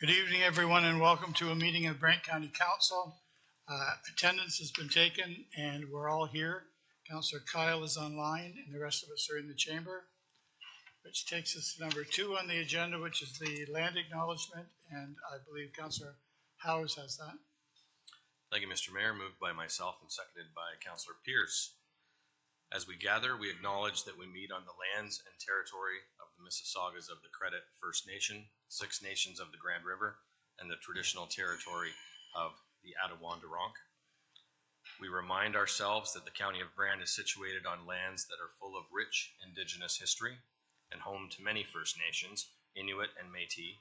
Good evening, everyone, and welcome to a meeting of Brant County Council. Attendance has been taken, and we're all here. Councillor Kyle is online, and the rest of us are in the chamber, which takes us to number 2 on the agenda, which is the land acknowledgement, and I believe Councillor Howes has that. Thank you, Mr. Mayor. Moved by myself and seconded by Councillor Pierce. As we gather, we acknowledge that we meet on the lands and territory of the Mississaugas of the Credit First Nation, Six Nations of the Grand River, and the traditional territory of the Attawandaronk. We remind ourselves that the County of Brant is situated on lands that are full of rich Indigenous history and home to many First Nations, Inuit and Métis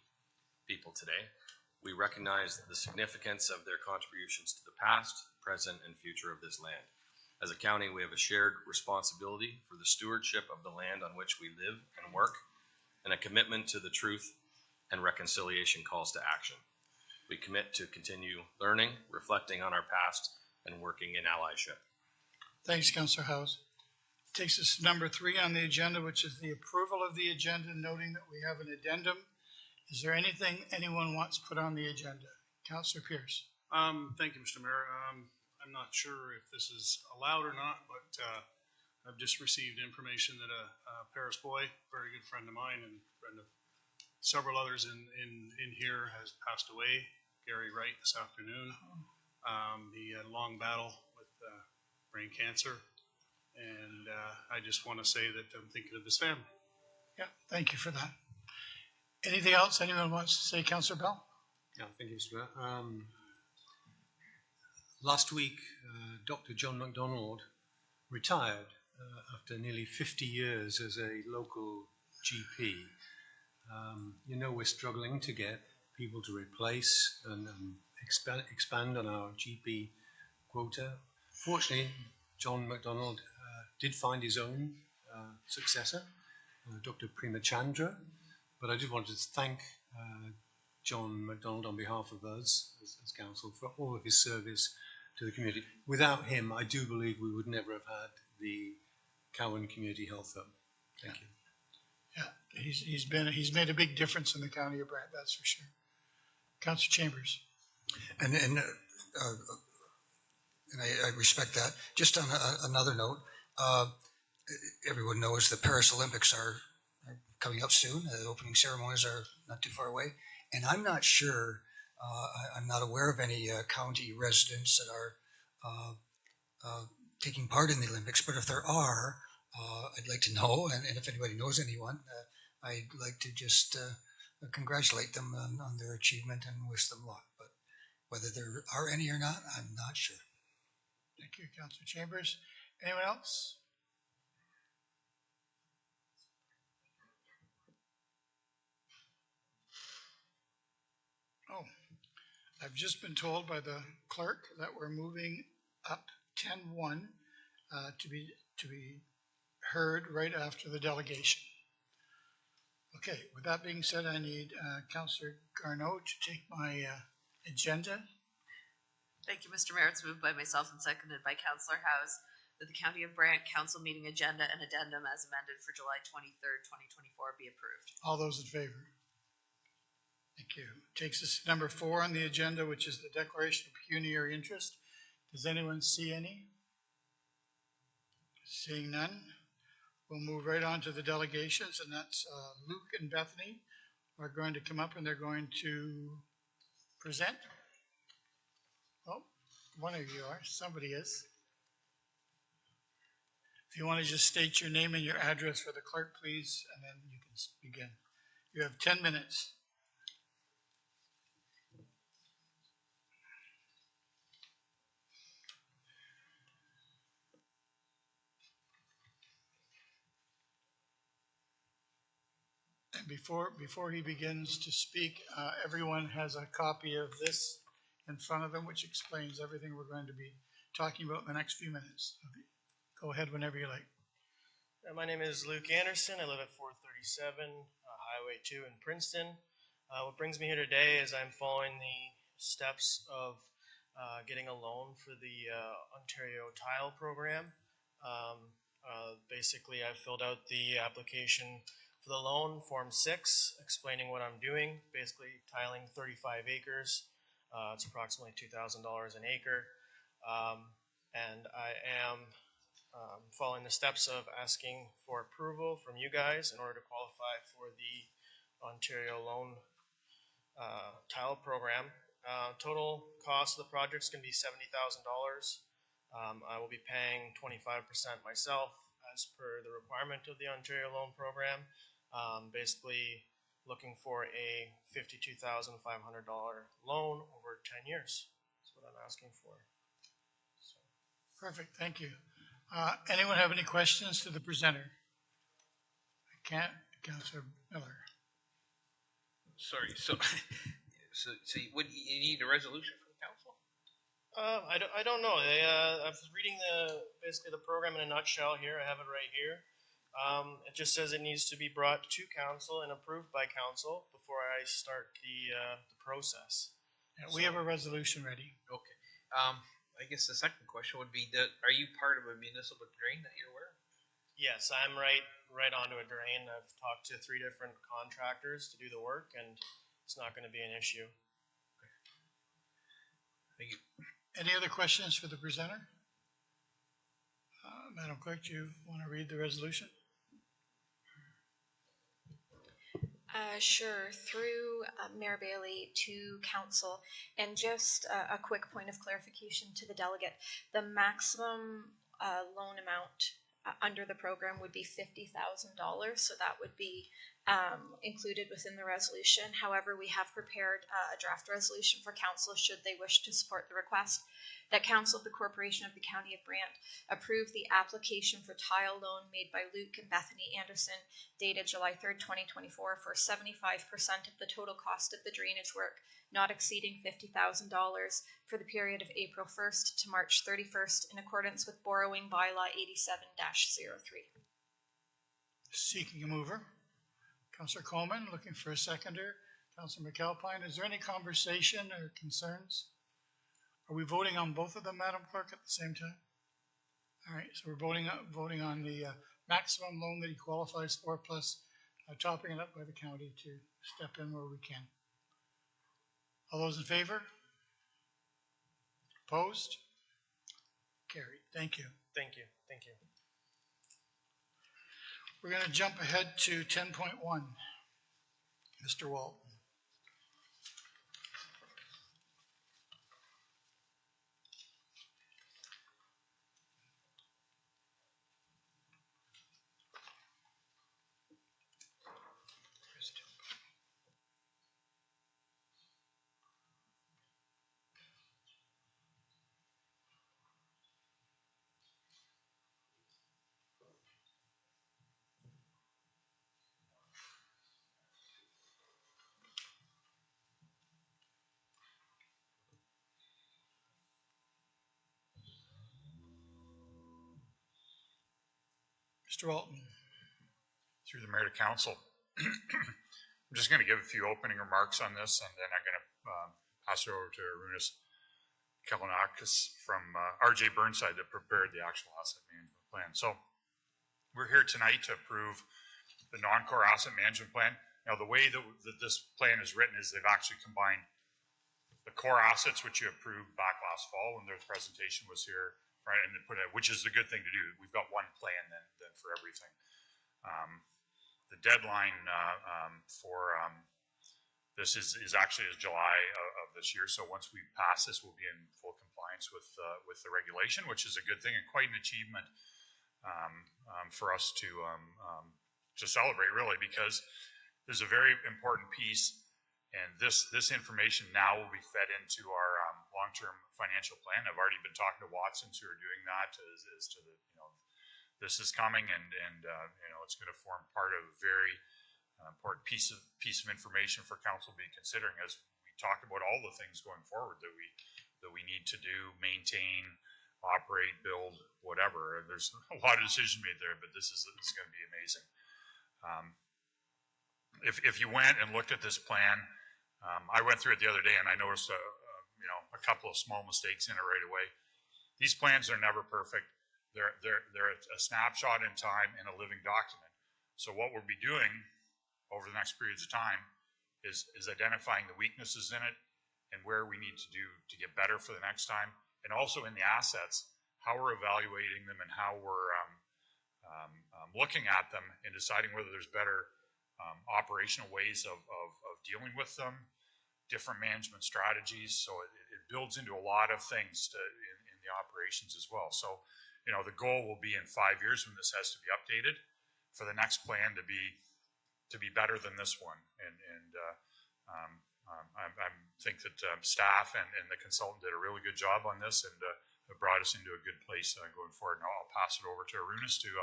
people today. We recognize the significance of their contributions to the past, present, and future of this land. As a county, we have a shared responsibility for the stewardship of the land on which we live and work, and a commitment to the truth and reconciliation calls to action. We commit to continue learning, reflecting on our past, and working in allyship. Thanks, Councillor Howes. Takes us to number 3 on the agenda, which is the approval of the agenda, noting that we have an addendum. Is there anything anyone wants put on the agenda? Councillor Pierce. Thank you, Mr. Mayor. I'm not sure if this is allowed or not, but I've just received information that a Paris boy, very good friend of mine and friend of several others in here, has passed away. Gary Wright this afternoon. He had a long battle with brain cancer, and I just want to say that I'm thinking of his family. Yeah, thank you for that. Anything else anyone wants to say, Councillor Bell? Yeah, thank you, Mr. Mayor. Last week, Dr. John MacDonald retired after nearly 50 years as a local GP. You know, we're struggling to get people to replace and expand on our GP quota. Fortunately, John MacDonald did find his own successor, Dr. Prema Chandra, but I just wanted to thank John MacDonald on behalf of us as council for all of his service to the community. Without him, I do believe we would never have had the Cowan Community Health Hub. Thank you. Yeah, he's made a big difference in the county of Brant, that's for sure. Councillor Chambers. And I respect that. Just on another note, everyone knows the Paris Olympics are coming up soon. The opening ceremonies are not too far away. And I'm not sure, I'm not aware of any county residents that are taking part in the Olympics, but if there are, I'd like to know, and if anybody knows anyone, I'd like to just congratulate them on their achievement and wish them luck. But whether there are any or not, I'm not sure. Thank you, Councillor Chambers. Anyone else? Oh, I've just been told by the clerk that we're moving up 10-1 to be heard right after the delegation. Okay, with that being said, I need Councillor Garneau to take my agenda. Thank you, Mr. Mayor. It's moved by myself and seconded by Councillor Howes that the County of Brant Council meeting agenda and addendum as amended for July 23rd, 2024 be approved. All those in favor? Thank you. Takes us to number 4 on the agenda, which is the declaration of pecuniary interest. Does anyone see any? Seeing none, we'll move right on to the delegations, and that's Luke and Bethany are going to come up and they're going to present. Oh, one of you are. Somebody is. If you want to just state your name and your address for the clerk, please, and then you can begin. You have 10 minutes. And before he begins to speak, everyone has a copy of this in front of them, which explains everything we're going to be talking about in the next few minutes. Go ahead whenever you like. My name is Luke Anderson. I live at 437 Highway 2 in Princeton. What brings me here today is I'm following the steps of getting a loan for the Ontario Tile program. Basically, I filled out the application For the loan, Form 6, explaining what I'm doing, basically tiling 35 acres. It's approximately $2,000 an acre. And I am following the steps of asking for approval from you guys in order to qualify for the Ontario Loan Tile Program. Total cost of the project is going to be $70,000. I will be paying 25% myself as per the requirement of the Ontario Loan Program. Basically looking for a $52,500 loan over 10 years. That's what I'm asking for. So. Perfect, thank you. Anyone have any questions to the presenter? I can't, Councillor Miller. Sorry, so you need a resolution from council? I don't know. I was reading basically the program in a nutshell here. I have it right here. It just says it needs to be brought to council and approved by council before I start the process. Yeah, we have a resolution ready. Okay. I guess the second question would be that are you part of a municipal drain that you're aware of? Yes, I'm right onto a drain. I've talked to 3 different contractors to do the work, and it's not going to be an issue. Okay. Thank you. Any other questions for the presenter? Madam Clerk, do you want to read the resolution? Sure, through Mayor Bailey to council. And just a quick point of clarification to the delegate. The maximum loan amount under the program would be $50,000, so that would be included within the resolution. However, we have prepared a draft resolution for council should they wish to support the request. That council of the Corporation of the County of Brant approve the application for tile loan made by Luke and Bethany Anderson dated July 3rd, 2024 for 75% of the total cost of the drainage work, not exceeding $50,000 for the period of April 1st to March 31st in accordance with borrowing bylaw 87-03. Seeking a mover. Councillor Coleman, looking for a seconder. Councillor McAlpine, is there any conversation or concerns? Are we voting on both of them, Madam Clerk, at the same time? All right, so we're voting on the maximum loan that he qualifies for, plus topping it up by the county to step in where we can. All those in favor? Opposed? Carried. Thank you. Thank you. Thank you. We're going to jump ahead to 10.1. Mr. Walton. Mr. Walton. Through the mayor to council. I'm just going to give a few opening remarks on this, and then I'm going to pass it over to Arunas Kalinakis from RJ Burnside that prepared the actual asset management plan. So we're here tonight to approve the non-core asset management plan. Now, the way that this plan is written is they've actually combined the core assets, which you approved back last fall when their presentation was here, right, and put it, which is a good thing to do. We've got one plan then for everything. The deadline for this is actually July of this year. So once we pass this, we'll be in full compliance with the regulation, which is a good thing and quite an achievement for us to celebrate, really, because there's a very important piece, and this information now will be fed into our long-term financial plan. I've already been talking to Watsons who are doing that as to the this is coming, and it's going to form part of a very important piece of information for council to be considering as we talk about all the things going forward that we need to do, maintain, operate, build, whatever. There's a lot of decision made there, but this is going to be amazing. If you went and looked at this plan, I went through it the other day and I noticed a couple of small mistakes in it right away. These plans are never perfect. They're a snapshot in time and a living document. So what we'll be doing over the next periods of time is identifying the weaknesses in it and where we need to do to get better for the next time, and also in the assets, how we're evaluating them and how we're looking at them and deciding whether there's better operational ways of dealing with them, different management strategies. So it builds into a lot of things in the operations as well. So, you know, the goal will be in 5 years when this has to be updated for the next plan to be better than this one. And I think that staff and the consultant did a really good job on this, and it brought us into a good place going forward. Now I'll pass it over to Arunas to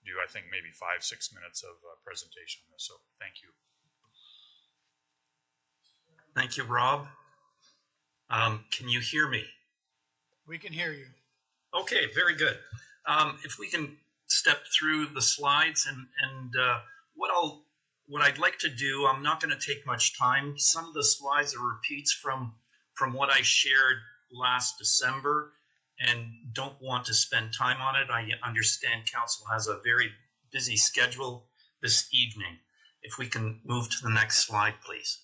do, I think, maybe 5-6 minutes of presentation on this. So thank you. Thank you, Rob. Can you hear me? We can hear you. Okay, very good. If we can step through the slides and what I'd like to do, I'm not going to take much time. Some of the slides are repeats from what I shared last December, and don't want to spend time on it. I understand council has a very busy schedule this evening. If we can move to the next slide, please.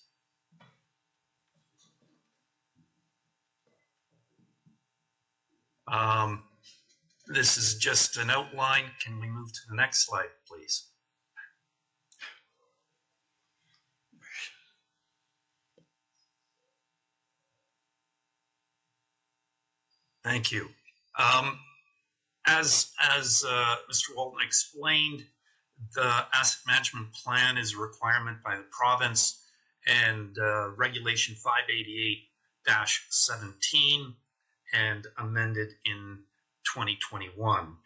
This is just an outline. Can we move to the next slide, please? Thank you. As Mr. Walton explained, the asset management plan is a requirement by the province, and Regulation 588-17 and amended in 2021.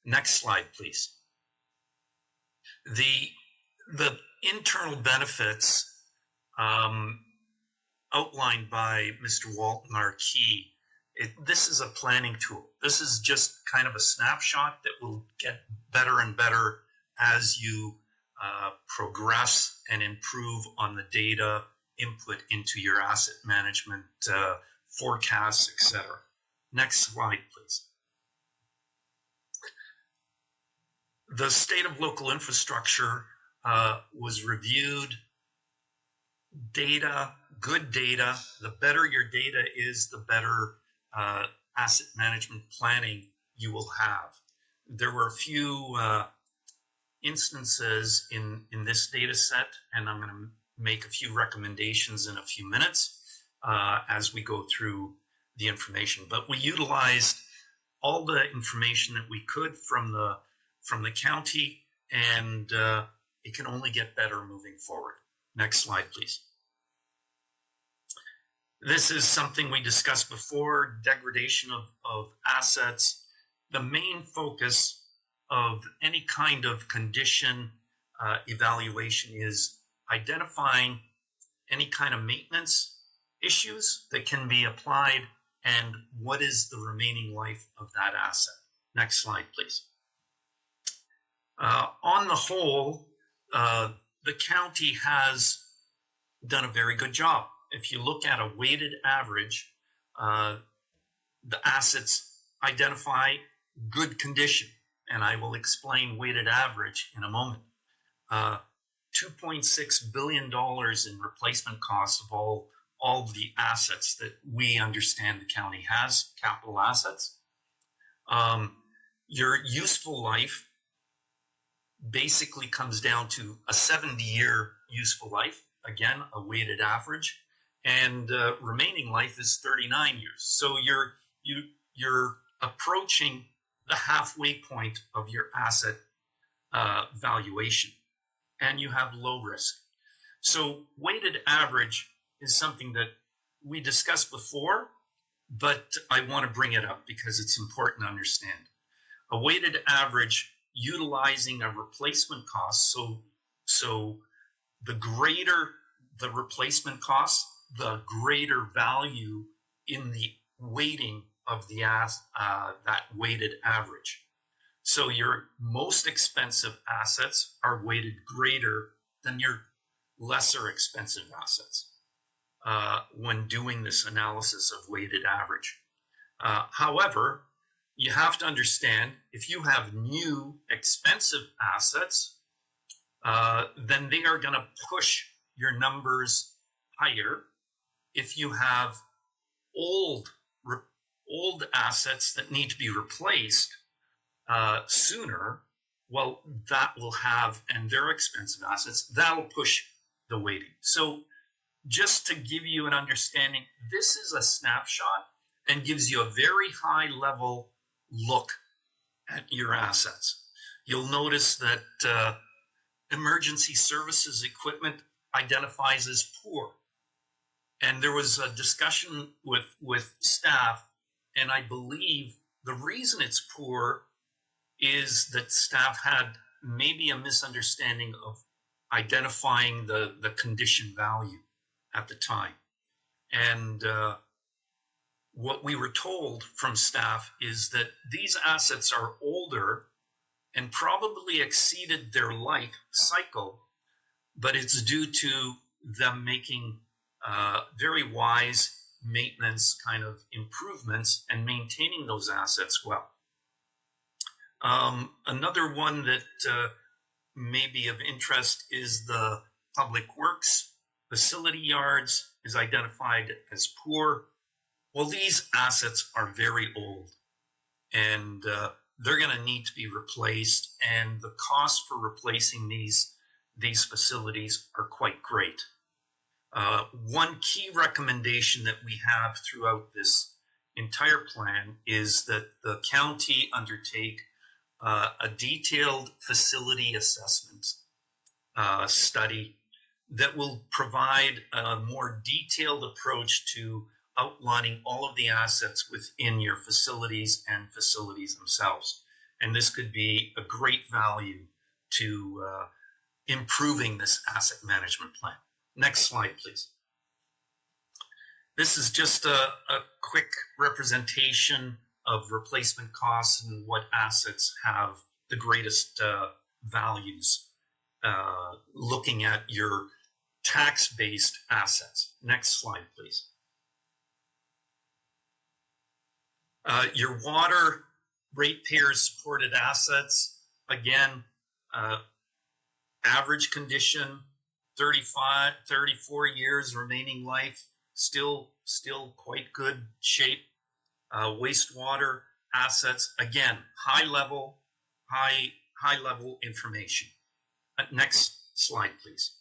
Next slide, please. The internal benefits outlined by Mr. Walton are key. This is a planning tool. This is just kind of a snapshot that will get better and better as you progress and improve on the data input into your asset management forecasts, etc. Next slide, please. The state of local infrastructure was reviewed. Data, good data, the better your data is, the better asset management planning you will have. There were a few instances in this data set, and I'm going to make a few recommendations in a few minutes as we go through the information. But we utilized all the information that we could from the county, and it can only get better moving forward. Next slide, please. This is something we discussed before, degradation of assets. The main focus of any kind of condition evaluation is identifying any kind of maintenance issues that can be applied and what is the remaining life of that asset. Next slide, please. On the whole, the county has done a very good job. If you look at a weighted average, the assets identify good condition, and I will explain weighted average in a moment. $2.6 billion in replacement costs of all the assets that we understand the county has, capital assets. Your useful life basically comes down to a 70-year useful life, again, a weighted average, and remaining life is 39 years. So you're approaching the halfway point of your asset valuation, and you have low risk. So weighted average is something that we discussed before, but I want to bring it up because it's important to understand. A weighted average utilizing a replacement cost, so the greater the replacement cost, the greater value in the weighting of the that weighted average. So your most expensive assets are weighted greater than your lesser expensive assets when doing this analysis of weighted average. However, you have to understand if you have new expensive assets, then they are going to push your numbers higher. If you have old assets that need to be replaced sooner, well, that will have, and they're expensive assets, that will push the weighting. So just to give you an understanding, this is a snapshot and gives you a very high level look at your assets. You'll notice that emergency services equipment identifies as poor. And there was a discussion with staff, and I believe the reason it's poor is that staff had maybe a misunderstanding of identifying the condition value at the time. And what we were told from staff is that these assets are older and probably exceeded their life cycle, but it's due to them making very wise maintenance kind of improvements and maintaining those assets well. Another one that may be of interest is the public works facility yards is identified as poor. Well, these assets are very old and they're going to need to be replaced, and the cost for replacing these facilities are quite great. One key recommendation that we have throughout this entire plan is that the county undertake a detailed facility assessment study that will provide a more detailed approach to outlining all of the assets within your facilities and facilities themselves. And this could be a great value to improving this asset management plan. Next slide, please. This is just a quick representation of replacement costs and what assets have the greatest values, looking at your tax-based assets. Next slide, please. Your water ratepayers supported assets, again, average condition, 34 years remaining life, still quite good shape. Wastewater assets, again, high level information. Next slide, please.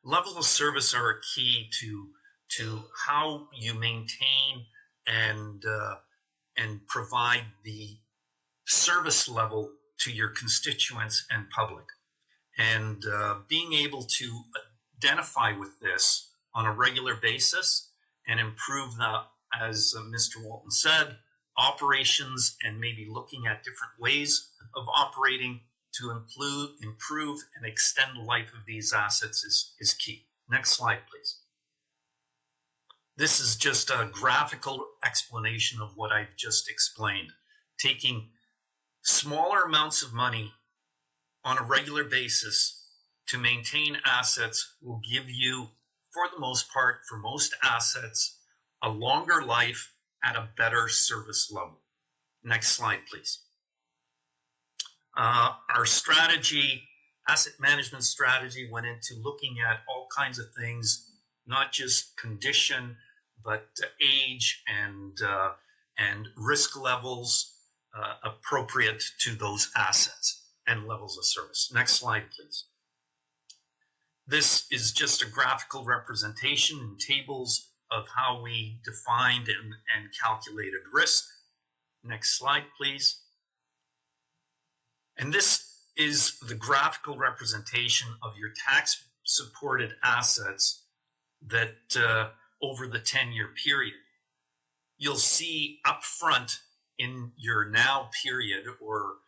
Level of service are a key to how you maintain and provide the service level to your constituents and public. And being able to identify with this on a regular basis and improve the, as Mr. Walton said, operations, and maybe looking at different ways of operating to improve and extend the life of these assets is key. Next slide, please. This is just a graphical explanation of what I've just explained. Taking smaller amounts of money on a regular basis to maintain assets will give you, for the most part, for most assets, a longer life at a better service level. Next slide, please. Our strategy, asset management strategy, went into looking at all kinds of things, not just condition, but age and risk levels appropriate to those assets and levels of service. Next slide, please. This is just a graphical representation in tables of how we defined and calculated risk. Next slide, please. And this is the graphical representation of your tax-supported assets that over the 10-year period. You'll see up front in your now period or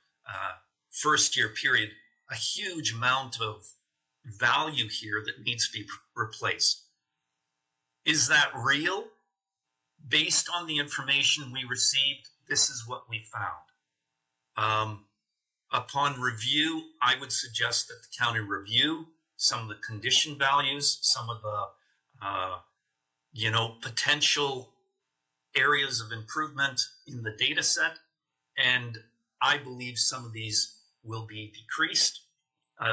first year period, a huge amount of value here that needs to be replaced. Is that real? Based on the information we received, this is what we found. Upon review, I would suggest that the county review some of the condition values, some of the potential areas of improvement in the data set, and I believe some of these will be decreased.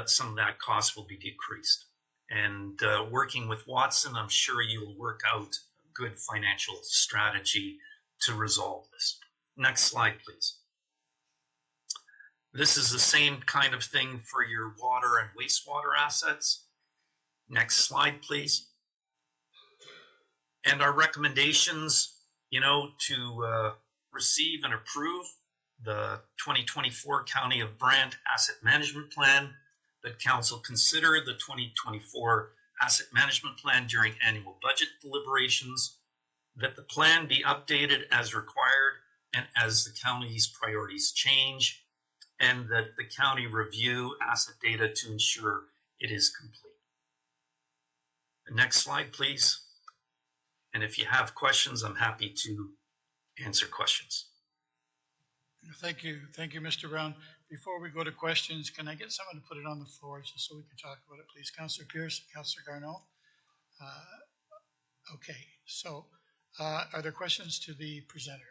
Some of that cost will be decreased. And working with Watson, I'm sure you'll work out a good financial strategy to resolve this. Next slide, please. This is the same kind of thing for your water and wastewater assets. Next slide, please. And our recommendations, to receive and approve the 2024 County of Brant Asset Management Plan, that Council consider the 2024 Asset Management Plan during annual budget deliberations, that the plan be updated as required and as the county's priorities change, and that the county review asset data to ensure it is complete. Next slide, please. And if you have questions, I'm happy to answer questions. Thank you, Mr. Brown. Before we go to questions, can I get someone to put it on the floor just so we can talk about it, please? Councillor Pierce, Councillor Garneau. Okay, so are there questions to the presenter?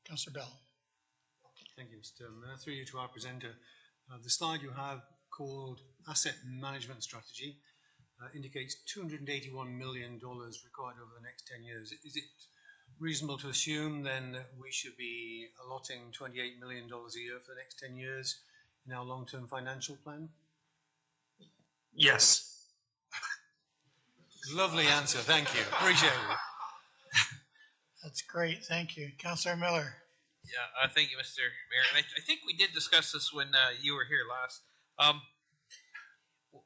Councillor Bell. Thank you, Mr. Mayor. Through you to our presenter. The slide you have called Asset Management Strategy indicates $281 million required over the next 10 years. Is it reasonable to assume then that we should be allotting $28 million a year for the next 10 years in our long-term financial plan? Yes. Lovely answer. Thank you. Appreciate it. That's great. Thank you. Councillor Miller. Yeah, thank you, Mr. Mayor. And I think we did discuss this when you were here last.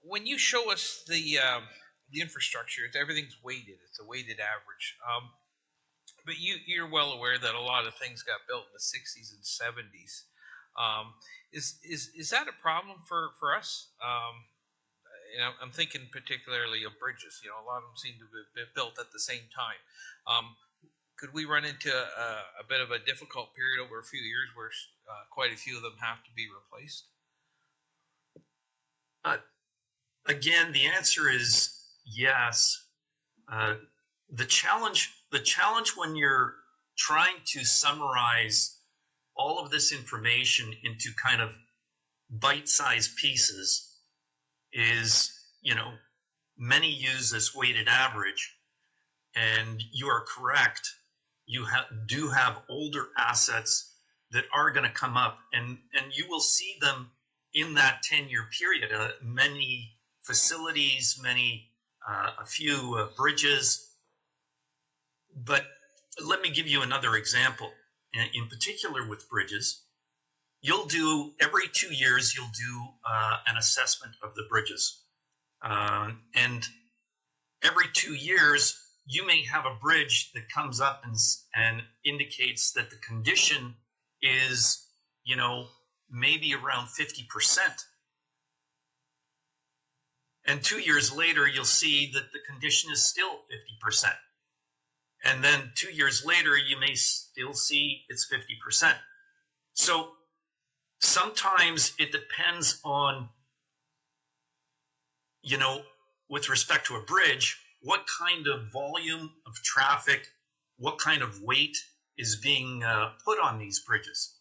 When you show us the infrastructure, everything's weighted. It's a weighted average. But you're well aware that a lot of things got built in the 60s and 70s. Is that a problem for us? I'm thinking particularly of bridges. A lot of them seem to be built at the same time. Could we run into a bit of a difficult period over a few years where quite a few of them have to be replaced? Again, the answer is yes. The challenge when you're trying to summarize all of this information into kind of bite-sized pieces is, many use this weighted average, and you are correct. You do have older assets that are going to come up, and you will see them in that 10-year period. Many facilities, a few bridges. But let me give you another example. In particular with bridges, every 2 years, you'll do an assessment of the bridges. And every 2 years, you may have a bridge that comes up and indicates that the condition is, maybe around 50%. And 2 years later, you'll see that the condition is still 50%. And then 2 years later, you may still see it's 50%. So sometimes it depends on, with respect to a bridge, what kind of volume of traffic, what kind of weight is being put on these bridges.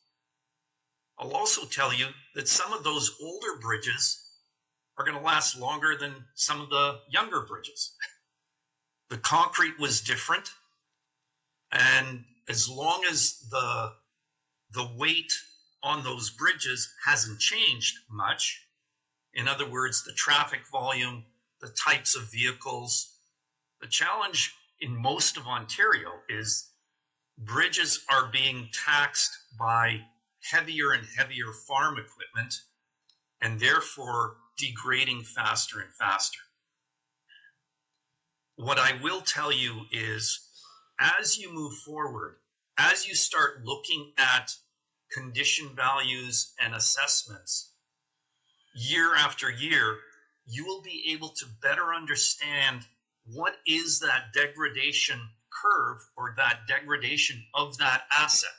I'll also tell you that some of those older bridges are going to last longer than some of the younger bridges. The concrete was different, and as long as the weight on those bridges hasn't changed much, in other words, the traffic volume, the types of vehicles, the challenge in most of Ontario is bridges are being taxed by heavier and heavier farm equipment, and therefore degrading faster and faster. What I will tell you is, as you move forward, as you start looking at condition values and assessments year after year, you will be able to better understand what is that degradation curve or that degradation of that asset.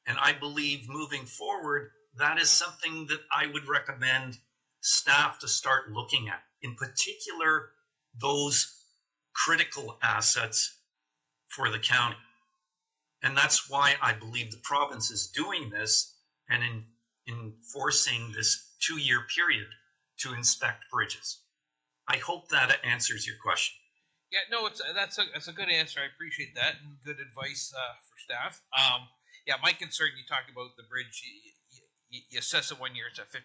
And I believe moving forward, that is something that I would recommend staff to start looking at. In particular, those critical assets for the county. And that's why I believe the province is doing this and enforcing this 2-year period to inspect bridges. I hope that answers your question. Yeah, no, that's a good answer. I appreciate that and good advice for staff. Yeah, my concern, you talked about the bridge. You assess it 1 year, it's at 50%.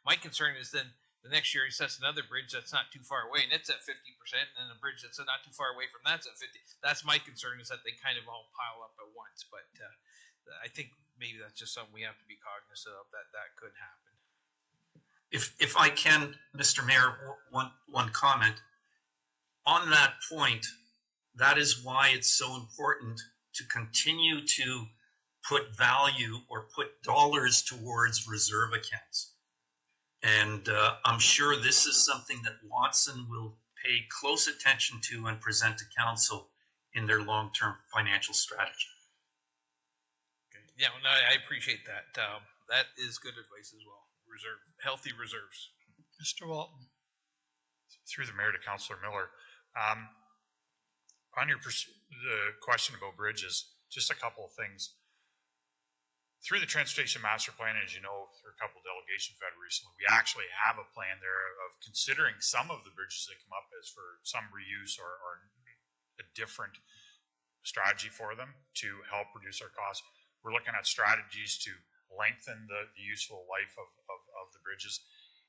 My concern is then the next year you assess another bridge that's not too far away and it's at 50%, and then a bridge that's not too far away from that's at 50. That's my concern, is that they kind of all pile up at once. But I think maybe that's just something we have to be cognizant of, that could happen. If I can, Mr. Mayor, one comment. On that point, that is why it's so important to continue to put value or put dollars towards reserve accounts. And I'm sure this is something that Watson will pay close attention to and present to council in their long-term financial strategy. Okay. Yeah, no, I appreciate that. That is good advice as well. Healthy reserves. Mr. Walton. Through the mayor to Councillor Miller. On the question about bridges, just a couple of things. Through the Transportation Master Plan, as you know, through a couple of delegations we've had recently, we actually have a plan there of considering some of the bridges that come up as for some reuse or a different strategy for them to help reduce our costs. We're looking at strategies to lengthen the useful life of the bridges.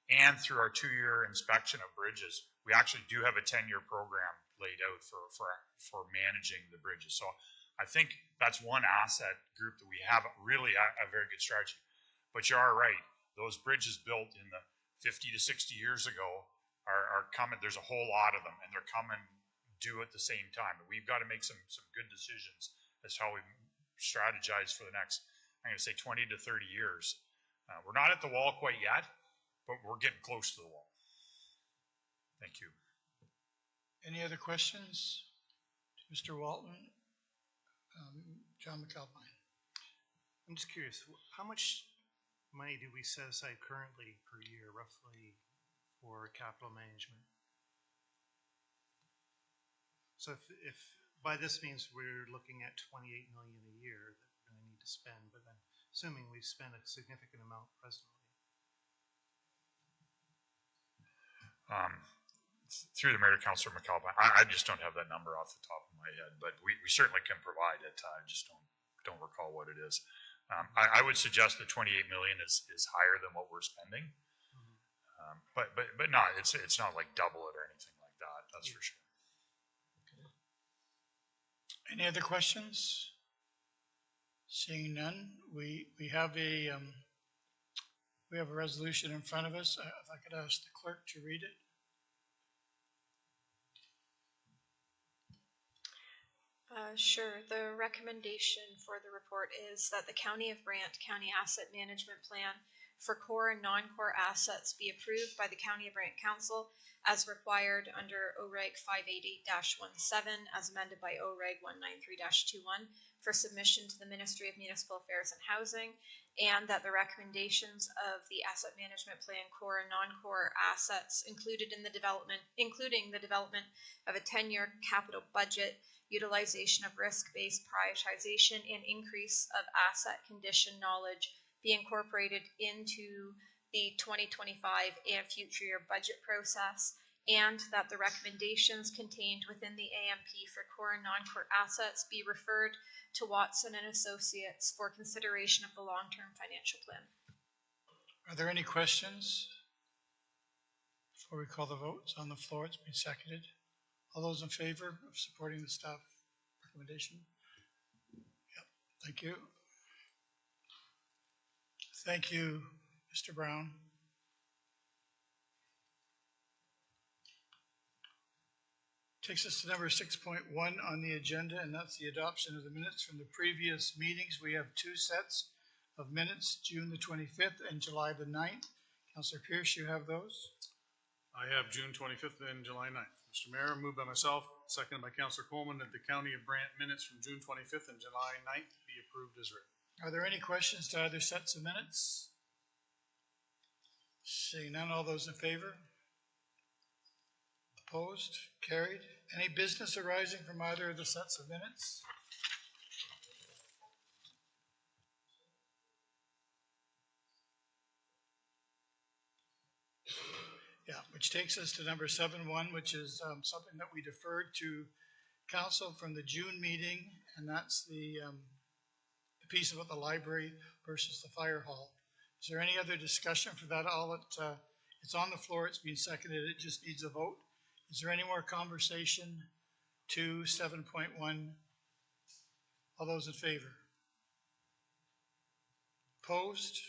And through our 2-year inspection of bridges, we actually do have a 10-year program laid out for managing the bridges. So I think that's one asset group that we have really a very good strategy. But you are right. Those bridges built in the 50 to 60 years ago are coming. There's a whole lot of them, and they're coming due at the same time. But we've got to make some good decisions as to how we strategize for the next, I'm going to say 20 to 30 years. We're not at the wall quite yet, but we're getting close to the wall. Thank you. Any other questions to Mr. Walton? John McAlpine. I'm just curious, how much money do we set aside currently per year, roughly, for capital management? So if by this means we're looking at 28 million a year that we're going to need to spend, but I'm assuming we've spent a significant amount presently. Through the mayor, Councillor McAlpine, I just don't have that number off the top of my head, but we certainly can provide it. I just don't recall what it is. I would suggest that 28 million is higher than what we're spending, but no, it's not like double it or anything like that. That's for sure. Any other questions? Seeing none, we have a resolution in front of us. If I could ask the clerk to read it. Sure. The recommendation for the report is that the County of Brant County Asset Management Plan for core and non-core assets be approved by the County of Brant Council as required under OREG 588-17 as amended by OREG 193-21 for submission to the Ministry of Municipal Affairs and Housing, and that the recommendations of the Asset Management Plan core and non-core assets including the development of a 10-year capital budget, utilization of risk-based prioritization, and increase of asset condition knowledge be incorporated into the 2025 and future year budget process, and that the recommendations contained within the AMP for core and non-core assets be referred to Watson and Associates for consideration of the long-term financial plan. Are there any questions? Before we call the votes on the floor, it's been seconded. All those in favor of supporting the staff recommendation? Yep, thank you. Thank you, Mr. Brown. Takes us to number 6.1 on the agenda, and that's the adoption of the minutes from the previous meetings. We have 2 sets of minutes, June the 25th and July the 9th. Councillor Pierce, you have those? I have June 25th and July 9th. Mr. Mayor, moved by myself, seconded by Councillor Coleman, that the County of Brant minutes from June 25th and July 9th be approved as written. Are there any questions to either sets of minutes? Seeing none, all those in favor? Opposed? Carried. Any business arising from either of the sets of minutes? Yeah, which takes us to number 7.1, which is something that we deferred to council from the June meeting, and that's the piece about the library versus the fire hall. Is there any other discussion for that? It's on the floor, it's been seconded, it just needs a vote. Is there any more conversation to 7.1? All those in favor? Opposed?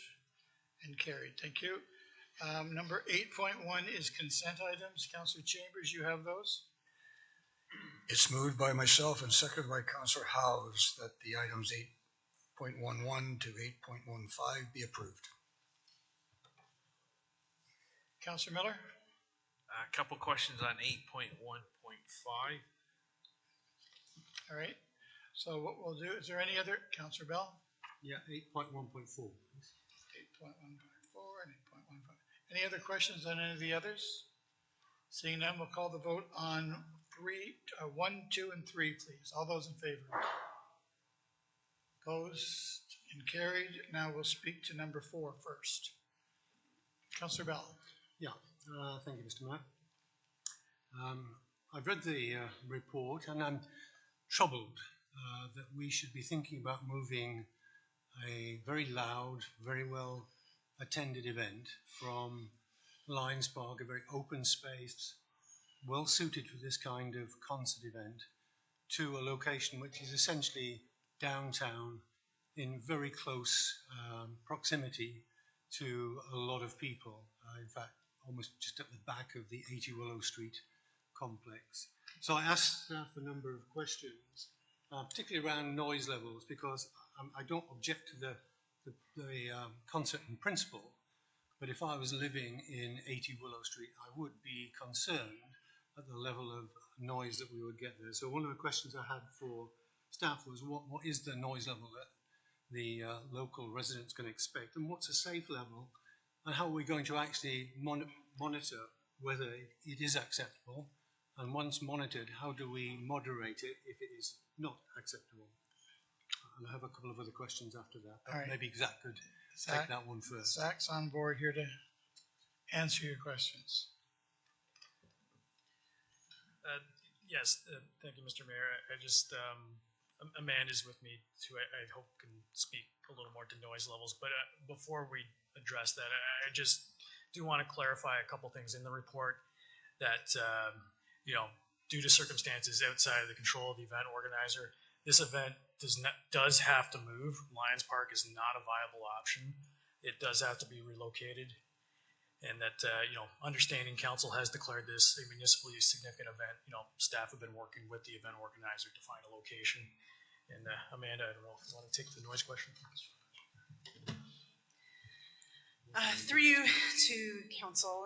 And carried. Thank you. Number 8.1 is consent items. Councillor Chambers, you have those? It's moved by myself and seconded by Councillor Howes that the items 8.11 to 8.15 be approved. Councillor Miller? A couple questions on 8.1.5. All right. So what we'll do, is there any other, Councillor Bell? Yeah, 8.1.4. 8.1.4 and 8.15. Any other questions on any of the others? Seeing none, we'll call the vote on 1, 2, and 3, please. All those in favor? Opposed and carried. Now we'll speak to number 4 first. Councillor Bell. Yeah, thank you, Mr. Mayor. I've read the report and I'm troubled that we should be thinking about moving a very loud, very well attended event from Lions Park, a very open space, well suited for this kind of concert event, to a location which is essentially downtown in very close proximity to a lot of people. In fact, almost just at the back of the 80 Willow Street complex. So I asked staff a number of questions, particularly around noise levels, because I don't object to the concert in principle, but if I was living in 80 Willow Street, I would be concerned at the level of noise that we would get there. So one of the questions I had for staff was what is the noise level that the local residents can expect, and what's a safe level, and how are we going to actually monitor whether it is acceptable, and once monitored, how do we moderate it if it is not acceptable? And I have a couple of other questions after that. All right. Maybe Zach could take that one first. Zach's on board here to answer your questions. Yes, thank you, Mr. Mayor. I just, Amanda's with me, who I hope can speak a little more to noise levels. But before we address that, I just do want to clarify a couple things in the report that, due to circumstances outside of the control of the event organizer, this event does have to move. Lions Park is not a viable option. It does have to be relocated. And that, understanding council has declared this a municipally significant event. Staff have been working with the event organizer to find a location. And Amanda, I don't know if you want to take the noise question. Through you to council,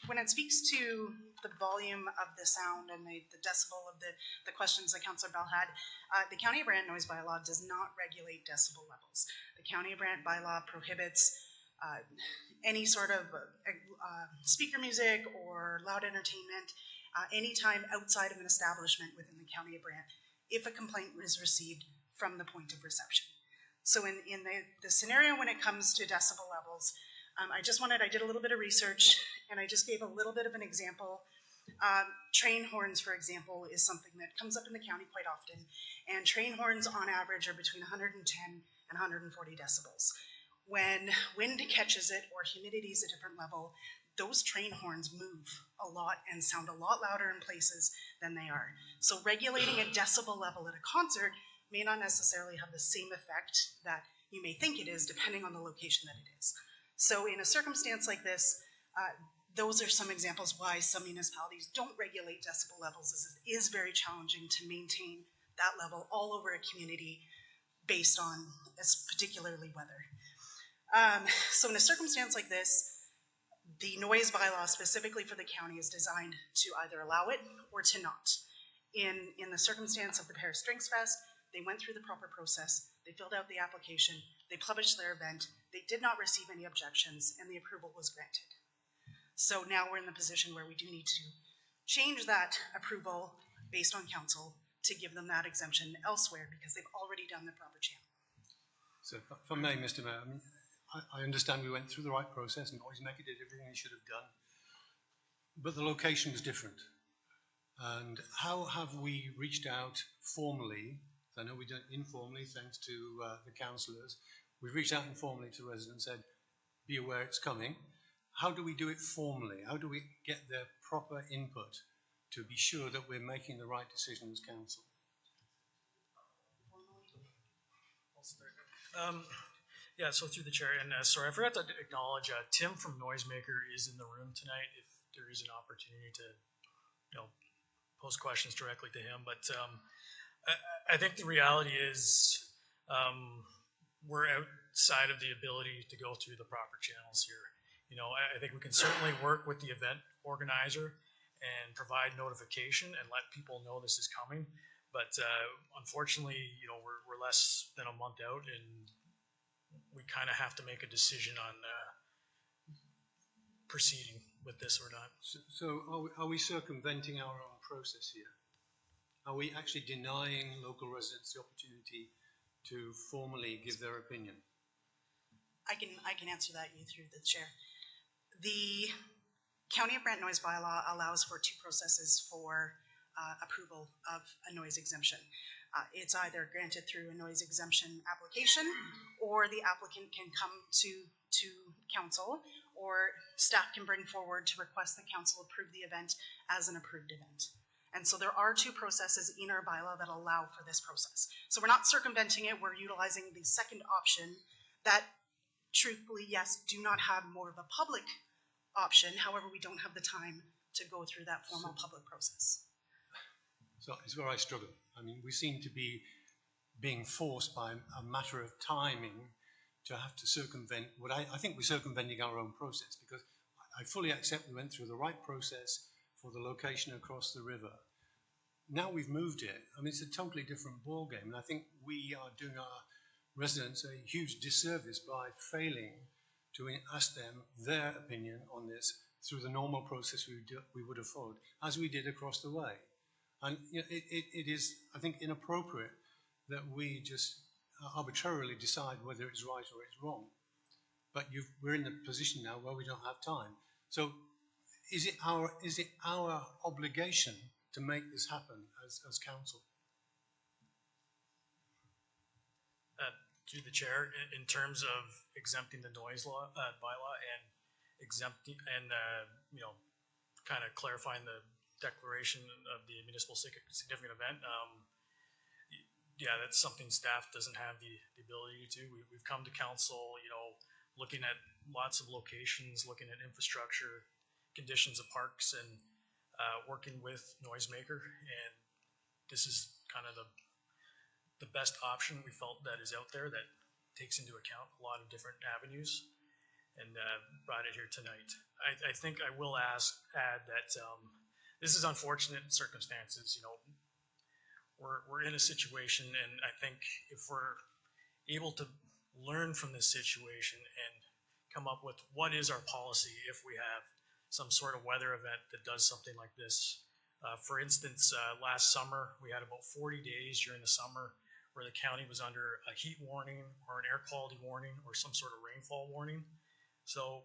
when it speaks to the volume of the sound and the decibel of the questions that Councillor Bell had, the County of Brant noise bylaw does not regulate decibel levels. The County of Brant bylaw prohibits any sort of speaker music or loud entertainment anytime outside of an establishment within the County of Brant if a complaint is received from the point of reception. So in the scenario when it comes to decibel levels, I did a little bit of research and I just gave a little bit of an example. Train horns, for example, is something that comes up in the county quite often, and train horns on average are between 110 and 140 decibels. When wind catches it or humidity is a different level, those train horns move a lot and sound a lot louder in places than they are. So regulating a decibel level at a concert may not necessarily have the same effect that you may think it is, depending on the location that it is. So in a circumstance like this, those are some examples why some municipalities don't regulate decibel levels, as it is very challenging to maintain that level all over a community based on particularly weather. So in a circumstance like this, the noise bylaw specifically for the county is designed to either allow it or to not. In the circumstance of the Paris Drinks Fest, they went through the proper process, they filled out the application, they published their event, they did not receive any objections, and the approval was granted. So now we're in the position where we do need to change that approval based on council to give them that exemption elsewhere because they've already done the proper channel. So if I may, Mr. Mayor, I mean, I understand we went through the right process and Noisemaker did everything he should have done, but the location was different. And how have we reached out formally? I know we done it informally, thanks to the councillors. We've reached out informally to residents, said, be aware it's coming. How do we do it formally? How do we get their proper input to be sure that we're making the right decision as council? Yeah, so through the chair, and sorry, I forgot to acknowledge Tim from Noisemaker is in the room tonight. If there is an opportunity to, pose questions directly to him, but I think the reality is we're outside of the ability to go through the proper channels here. I think we can certainly work with the event organizer and provide notification and let people know this is coming. But unfortunately, we're less than a month out, and we kind of have to make a decision on proceeding with this or not. So are we circumventing our own process here? Are we actually denying local residents the opportunity to formally give their opinion? I can answer that through the chair. The County of Brant noise bylaw allows for two processes for approval of a noise exemption. It's either granted through a noise exemption application, or the applicant can come to council, or staff can bring forward to request that council approve the event as an approved event. And so there are two processes in our bylaw that allow for this process. So we're not circumventing it, we're utilizing the second option that, truthfully, yes, do not have more of a public option. However, we don't have the time to go through that formal public process. So it's where I struggle. I mean, we seem to be being forced by a matter of timing to have to circumvent what I think we're circumventing our own process, because I fully accept we went through the right process for the location across the river. Now we've moved it. I mean, it's a totally different ballgame, and I think we are doing our residents a huge disservice by failing to ask them their opinion on this through the normal process we would have followed, as we did across the way. And it is, I think, inappropriate that we just arbitrarily decide whether it's right or it's wrong. But we're in the position now where we don't have time. So is it our obligation to make this happen as council? Through the chair, in terms of exempting the noise law bylaw and exempting and kind of clarifying the declaration of the municipal significant event, yeah, that's something staff doesn't have the ability to. We've come to council, looking at lots of locations, looking at infrastructure, conditions of parks, and working with Noisemaker, and this is kind of the best option we felt that is out there that takes into account a lot of different avenues, and brought it here tonight. I think I will add that this is unfortunate circumstances. We're in a situation, and I think if we're able to learn from this situation and come up with what is our policy if we have some sort of weather event that does something like this. For instance, last summer, we had about 40 days during the summer where the county was under a heat warning or an air quality warning or some sort of rainfall warning. So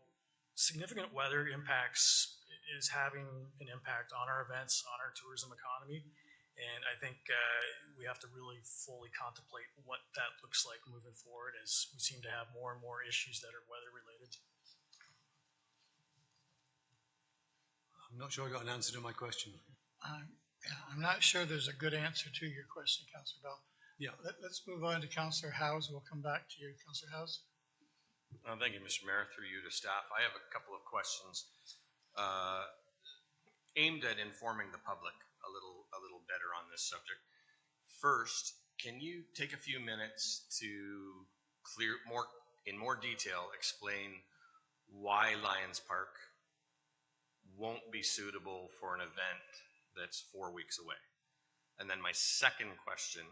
significant weather impacts is having an impact on our events, on our tourism economy. And I think we have to really fully contemplate what that looks like moving forward, as we seem to have more and more issues that are weather related. I'm not sure I got an answer to my question. I'm not sure there's a good answer to your question, Councillor Bell. Yeah. Let's move on to Councillor Howes. We'll come back to you, Councillor Howes. Thank you, Mr. Mayor. Through you to staff, I have a couple of questions aimed at informing the public a little better on this subject. First, can you take a few minutes to in more detail explain why Lions Park won't be suitable for an event that's 4 weeks away? And then my second question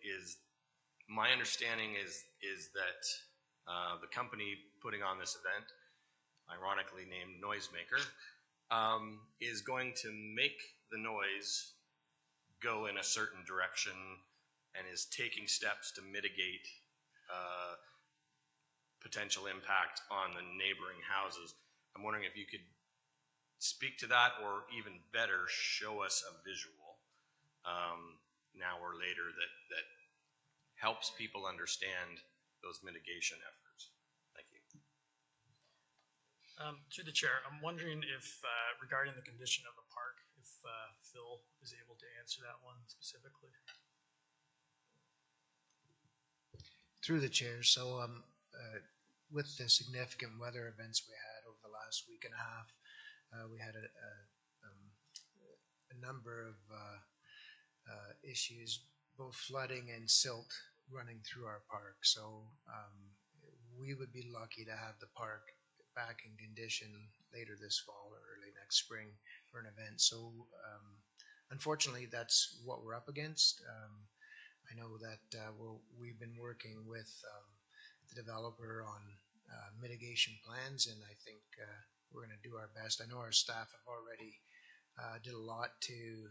is my understanding is that the company putting on this event, ironically named Noisemaker, is going to make the noise go in a certain direction and is taking steps to mitigate potential impact on the neighboring houses. I'm wondering if you could speak to that, or even better, show us a visual now or later that helps people understand those mitigation efforts. Thank you. Through the chair, I'm wondering if, regarding the condition of the park, if Phil is able to answer that one specifically. Through the chair, so with the significant weather events we had over the last week and a half, we had a number of issues, both flooding and silt running through our park. So we would be lucky to have the park back in condition later this fall or early next spring for an event. So unfortunately, that's what we're up against. I know that we've been working with the developer on mitigation plans, and I think we're going to do our best. I know our staff have already did a lot to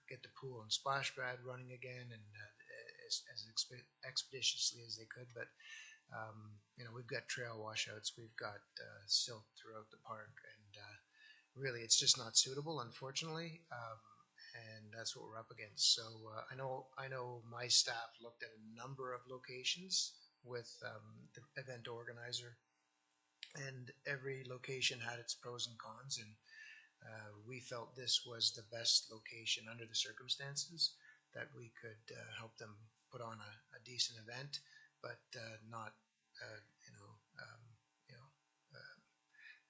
get the pool and splash pad running again, and as expeditiously as they could. But we've got trail washouts, we've got silt throughout the park, and really, it's just not suitable, unfortunately. And that's what we're up against. So I know my staff looked at a number of locations with the event organizer, and every location had its pros and cons, and we felt this was the best location under the circumstances that we could help them put on a decent event, but not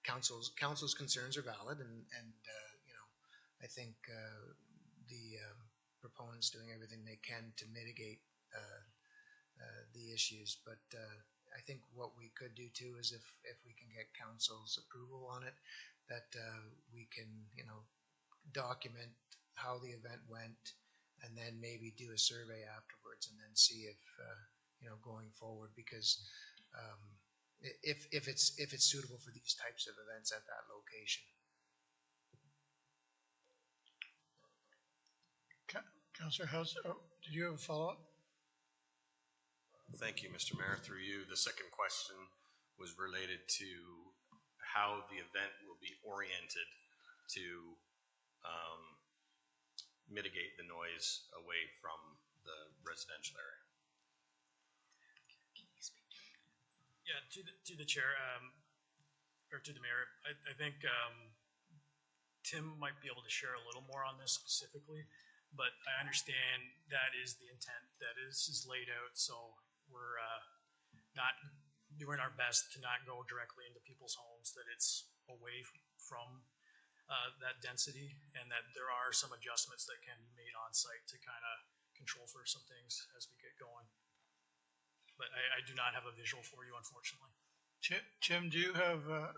council's concerns are valid, and I think the proponents doing everything they can to mitigate the issues. But I think what we could do too is if we can get council's approval on it, that we can document how the event went, and then maybe do a survey afterwards, and then see if going forward, because if it's suitable for these types of events at that location. Councillor House, did you have a follow-up? Thank you, Mr. Mayor. Through you, the second question was related to how the event will be oriented to mitigate the noise away from the residential area. Yeah, to the chair, or to the mayor, I think Tim might be able to share a little more on this specifically, but I understand that is the intent that is laid out. So we're not doing our best to not go directly into people's homes, that it's away from that density, and that there are some adjustments that can be made on site to kind of control for some things as we get going. But I do not have a visual for you, unfortunately. Tim, do you have a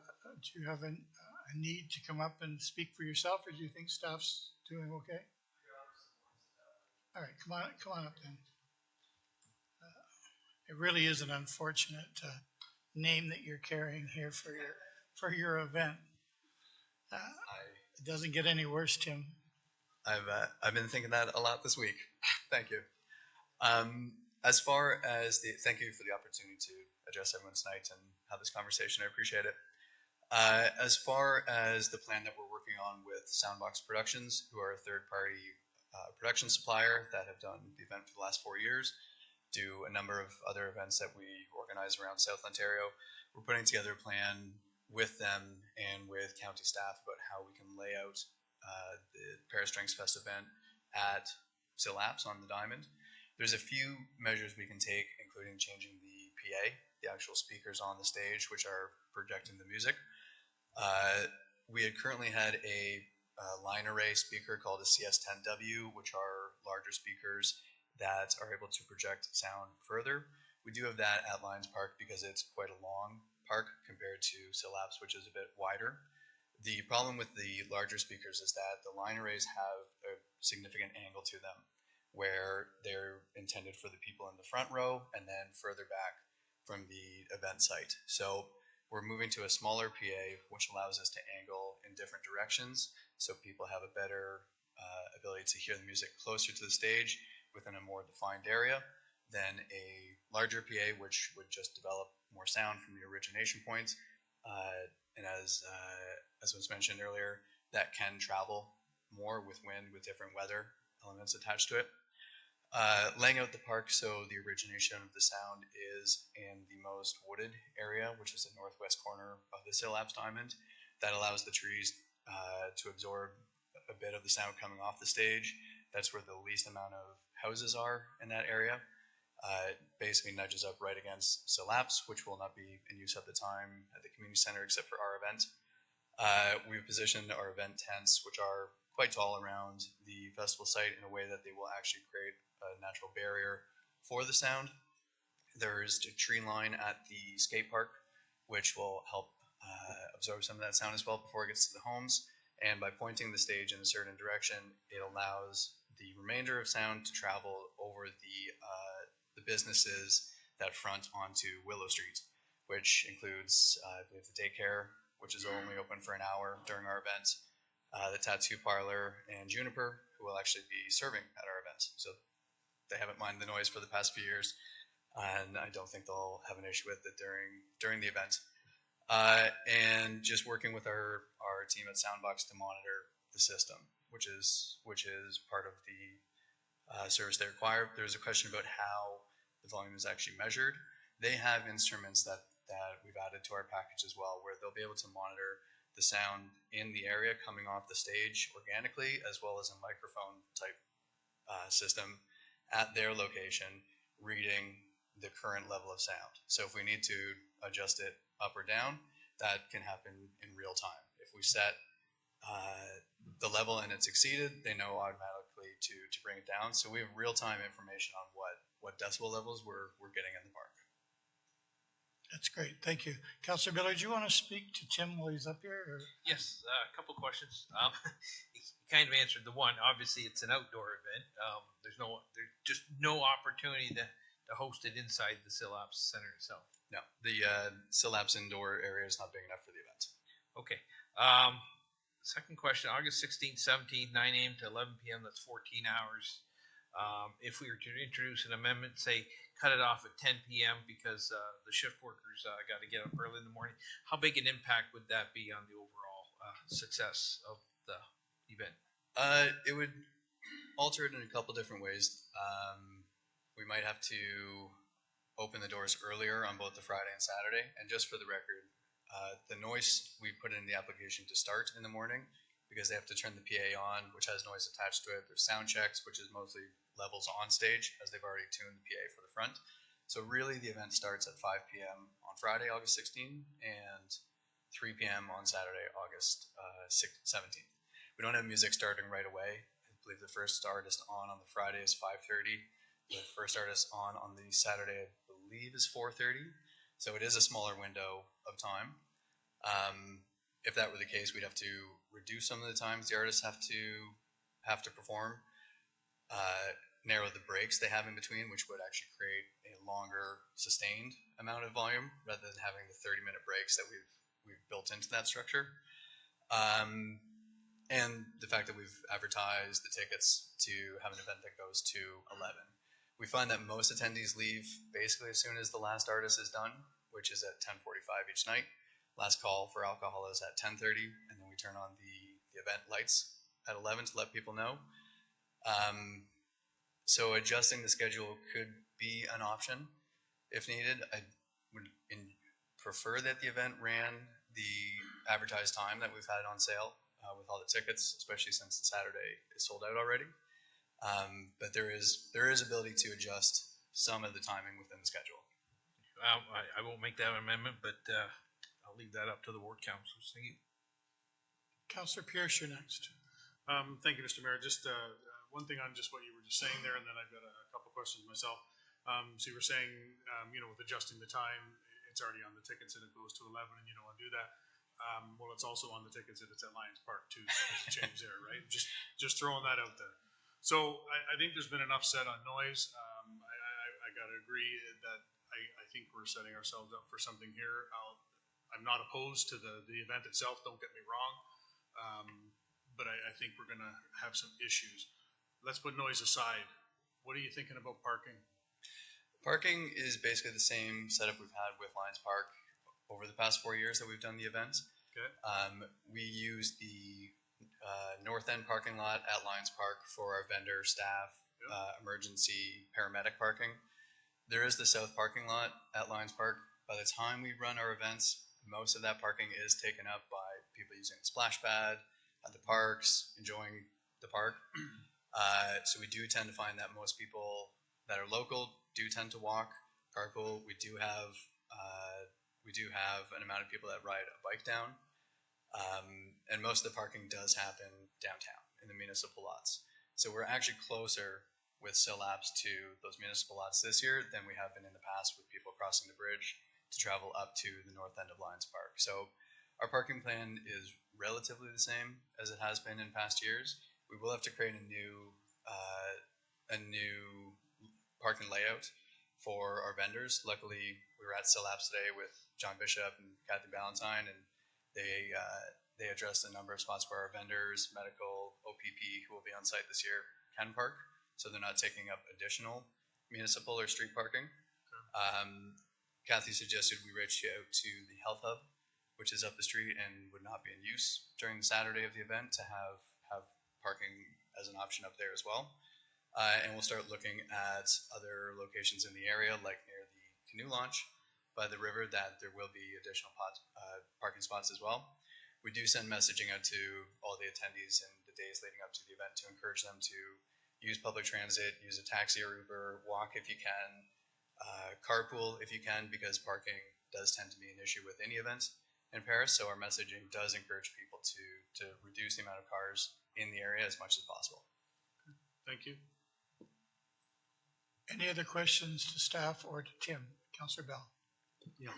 need to come up and speak for yourself, or do you think staff's doing okay? All right, come on up then. It really is an unfortunate name that you're carrying here for your event. It doesn't get any worse, Tim. I've been thinking that a lot this week. Thank you. As far as thank you for the opportunity to address everyone tonight and have this conversation. I appreciate it. As far as the plan that we're working on with Soundbox Productions, who are a third-party production supplier that have done the event for the last 4 years, do a number of other events that we organize around South Ontario. We're putting together a plan with them and with county staff about how we can lay out the Paris Drinks Fest event at Sillaps on the Diamond. There's a few measures we can take, including changing the PA, the actual speakers on the stage, which are projecting the music. We had currently had a line array speaker called a CS10W, which are larger speakers that are able to project sound further. We do have that at Lions Park because it's quite a long park compared to Sillaps, which is a bit wider. The problem with the larger speakers is that the line arrays have a significant angle to them, where they're intended for the people in the front row and then further back from the event site. So we're moving to a smaller PA, which allows us to angle in different directions, so people have a better ability to hear the music closer to the stage within a more defined area than a larger PA, which would just develop more sound from the origination points. And as was mentioned earlier, that can travel more with wind, with different weather elements attached to it. Laying out the park so the origination of the sound is in the most wooded area, which is the northwest corner of the Syllabs Diamond. That allows the trees to absorb a bit of the sound coming off the stage. That's where the least amount of houses are in that area. It basically nudges up right against Syllabs, which will not be in use at the time at the community center except for our event. We've positioned our event tents, which are quite tall around the festival site, in a way that they will actually create a natural barrier for the sound. There's a tree line at the skate park, which will help absorb some of that sound as well before it gets to the homes. And by pointing the stage in a certain direction, it allows the remainder of sound to travel over the businesses that front onto Willow Street, which includes, I believe, the daycare, which is only open for an hour during our event, the tattoo parlor, and Juniper, who will actually be serving at our event. So they haven't minded the noise for the past few years, and I don't think they'll have an issue with it during the event. And just working with our team at Soundbox to monitor the system, which is part of the service they require. There's a question about how the volume is actually measured. They have instruments that we've added to our package as well, where they'll be able to monitor the sound in the area coming off the stage organically, as well as a microphone type system at their location, reading the current level of sound. So if we need to adjust it up or down, that can happen in real time. If we set the level and it's exceeded, they know automatically to bring it down. So we have real-time information on what decibel levels we're getting in the park. That's great. Thank you. Councilor Miller, do you want to speak to Tim while he's up here? Or? Yes, a couple questions. You kind of answered the one. Obviously, it's an outdoor event. There's just no opportunity to host it inside the Syllabs Center itself. No, the Syllabs indoor area is not big enough for the event. Okay. Second question, August 16th, 17th, 9 a.m. to 11 p.m., that's 14 hours. If we were to introduce an amendment, say, cut it off at 10 p.m. because the shift workers got to get up early in the morning, how big an impact would that be on the overall success of the event? It would alter it in a couple different ways. We might have to open the doors earlier on both the Friday and Saturday. And just for the record, the noise we put in the application to start in the morning, because they have to turn the PA on, which has noise attached to it. There's sound checks, which is mostly levels on stage, as they've already tuned the PA for the front. So really the event starts at 5 p.m. on Friday, August 16th, and 3 p.m. on Saturday, August 17th. We don't have music starting right away. I believe the first artist on the Friday is 5:30. The first artist on the Saturday, I believe, is 4:30. So it is a smaller window of time. If that were the case, we'd have to reduce some of the times the artists have to perform, narrow the breaks they have in between, which would actually create a longer sustained amount of volume rather than having the 30-minute breaks that we've built into that structure. And the fact that we've advertised the tickets to have an event that goes to 11. We find that most attendees leave basically as soon as the last artist is done, which is at 10:45 each night. Last call for alcohol is at 10:30, and then we turn on the event lights at 11 to let people know. So adjusting the schedule could be an option if needed. I would prefer that the event ran the advertised time that we've had on sale with all the tickets, especially since the Saturday is sold out already. But there is ability to adjust some of the timing within the schedule. I won't make that amendment, but I'll leave that up to the ward councilors. Thank you. Councilor Pierce, you're next. Thank you, Mr. Mayor. Just one thing on just what you were just saying there, and then I've got a couple questions myself. So you were saying, with adjusting the time, it's already on the tickets and it goes to 11, and you don't want to do that. Well, it's also on the tickets and it's at Lions Park too, so there's a change there, right? Just throwing that out there. So I think there's been enough said on noise. I got to agree that I think we're setting ourselves up for something here. I'm not opposed to the event itself, don't get me wrong. But I think we're gonna have some issues. Let's put noise aside. What are you thinking about parking? Parking is basically the same setup we've had with Lions Park over the past 4 years that we've done the event. Okay. We use the north end parking lot at Lions Park for our vendor, staff, emergency, paramedic parking. There is the south parking lot at Lions Park. By the time we run our events, most of that parking is taken up by people using the splash pad at the parks, enjoying the park. So we do tend to find that most people that are local do tend to walk, carpool. We do have an amount of people that ride a bike down, and most of the parking does happen downtown in the municipal lots. So we're actually closer with SILAPs to those municipal lots this year than we have been in the past with people crossing the bridge to travel up to the north end of Lions Park. So our parking plan is relatively the same as it has been in past years. We will have to create a new parking layout for our vendors. Luckily, we were at SILAPs today with John Bishop and Kathy Ballantyne, and they addressed a number of spots where our vendors, medical, OPP, who will be on site this year, can park. So they're not taking up additional municipal or street parking. Kathy suggested we reach out to the Health Hub, which is up the street and would not be in use during the Saturday of the event, to have parking as an option up there as well. And we'll start looking at other locations in the area, like near the canoe launch by the river, that there will be additional parking spots as well. We do send messaging out to all the attendees in the days leading up to the event to encourage them to use public transit, use a taxi or Uber, walk if you can, carpool if you can, because parking does tend to be an issue with any event in Paris. So our messaging does encourage people to reduce the amount of cars in the area as much as possible. Thank you. Any other questions to staff or to Tim? Councillor Bell. Yeah.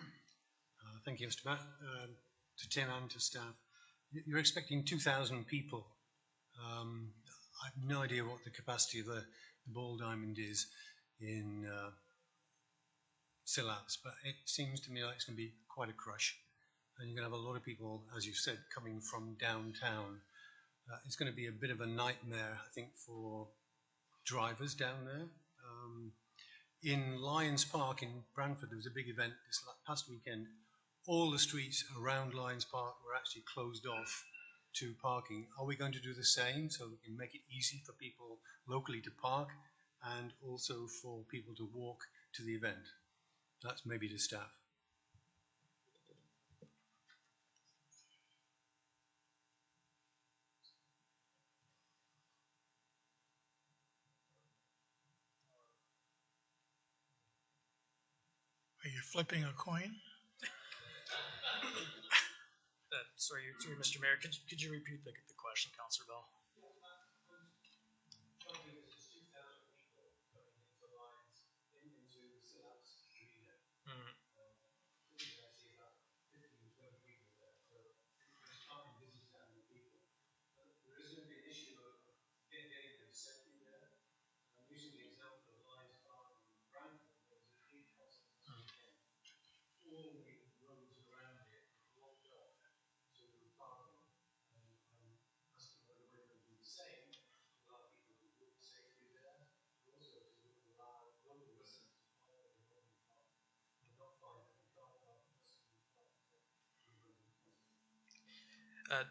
Thank you, Mr. Matt. To Tim and to staff. You're expecting 2,000 people. I have no idea what the capacity of the Ball Diamond is in SILAPs, but it seems to me like it's going to be quite a crush. And you're going to have a lot of people, as you said, coming from downtown. It's going to be a bit of a nightmare, I think, for drivers down there. In Lions Park in Brantford, there was a big event this past weekend. All the streets around Lions Park were actually closed off to parking. Are we going to do the same so we can make it easy for people locally to park and also for people to walk to the event? That's maybe to staff. Are you flipping a coin? Sorry, Mr. Mayor, could you repeat the question, Councillor Bell?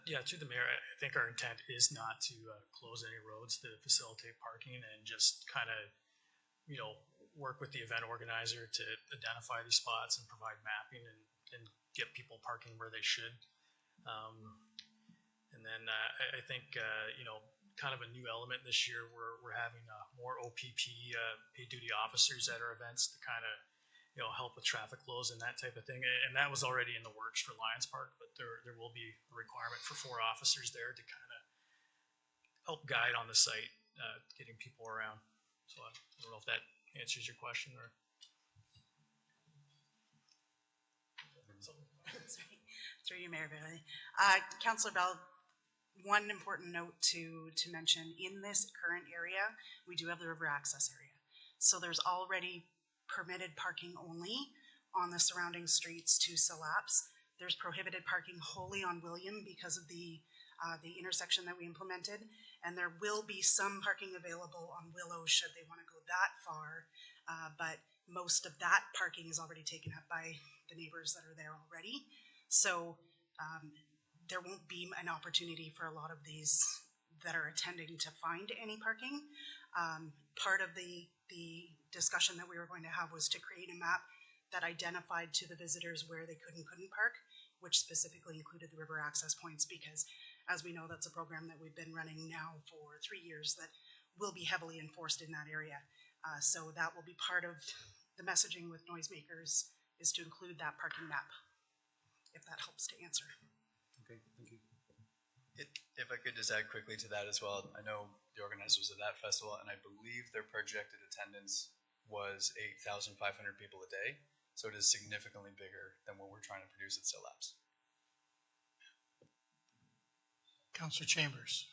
Yeah, through the mayor, I think our intent is not to close any roads to facilitate parking, and just kind of, work with the event organizer to identify these spots and provide mapping and get people parking where they should. And then I think, kind of a new element this year, we're having more OPP paid duty officers at our events to kind of, help with traffic flows and that type of thing. And that was already in the works for Lions Park, but there will be a requirement for 4 officers there to kind of help guide on the site, getting people around. So I don't know if that answers your question or. Through you, Mayor Bailey. Councillor Bell, one important note to mention, in this current area, we do have the river access area. So there's already permitted parking only on the surrounding streets to SILAPs. There's prohibited parking wholly on William because of the intersection that we implemented, and there will be some parking available on Willow should they want to go that far, but most of that parking is already taken up by the neighbors that are there already. So there won't be an opportunity for a lot of these that are attending to find any parking. Part of the discussion that we were going to have was to create a map that identified to the visitors where they could and couldn't park, which specifically included the river access points, because as we know, that's a program that we've been running now for 3 years that will be heavily enforced in that area. So that will be part of the messaging with noisemakers, is to include that parking map, if that helps to answer. Okay, thank you. If I could just add quickly to that as well, I know the organizers of that festival, and I believe their projected attendance was 8,500 people a day. So it is significantly bigger than what we're trying to produce at SILAPS. Councillor Chambers.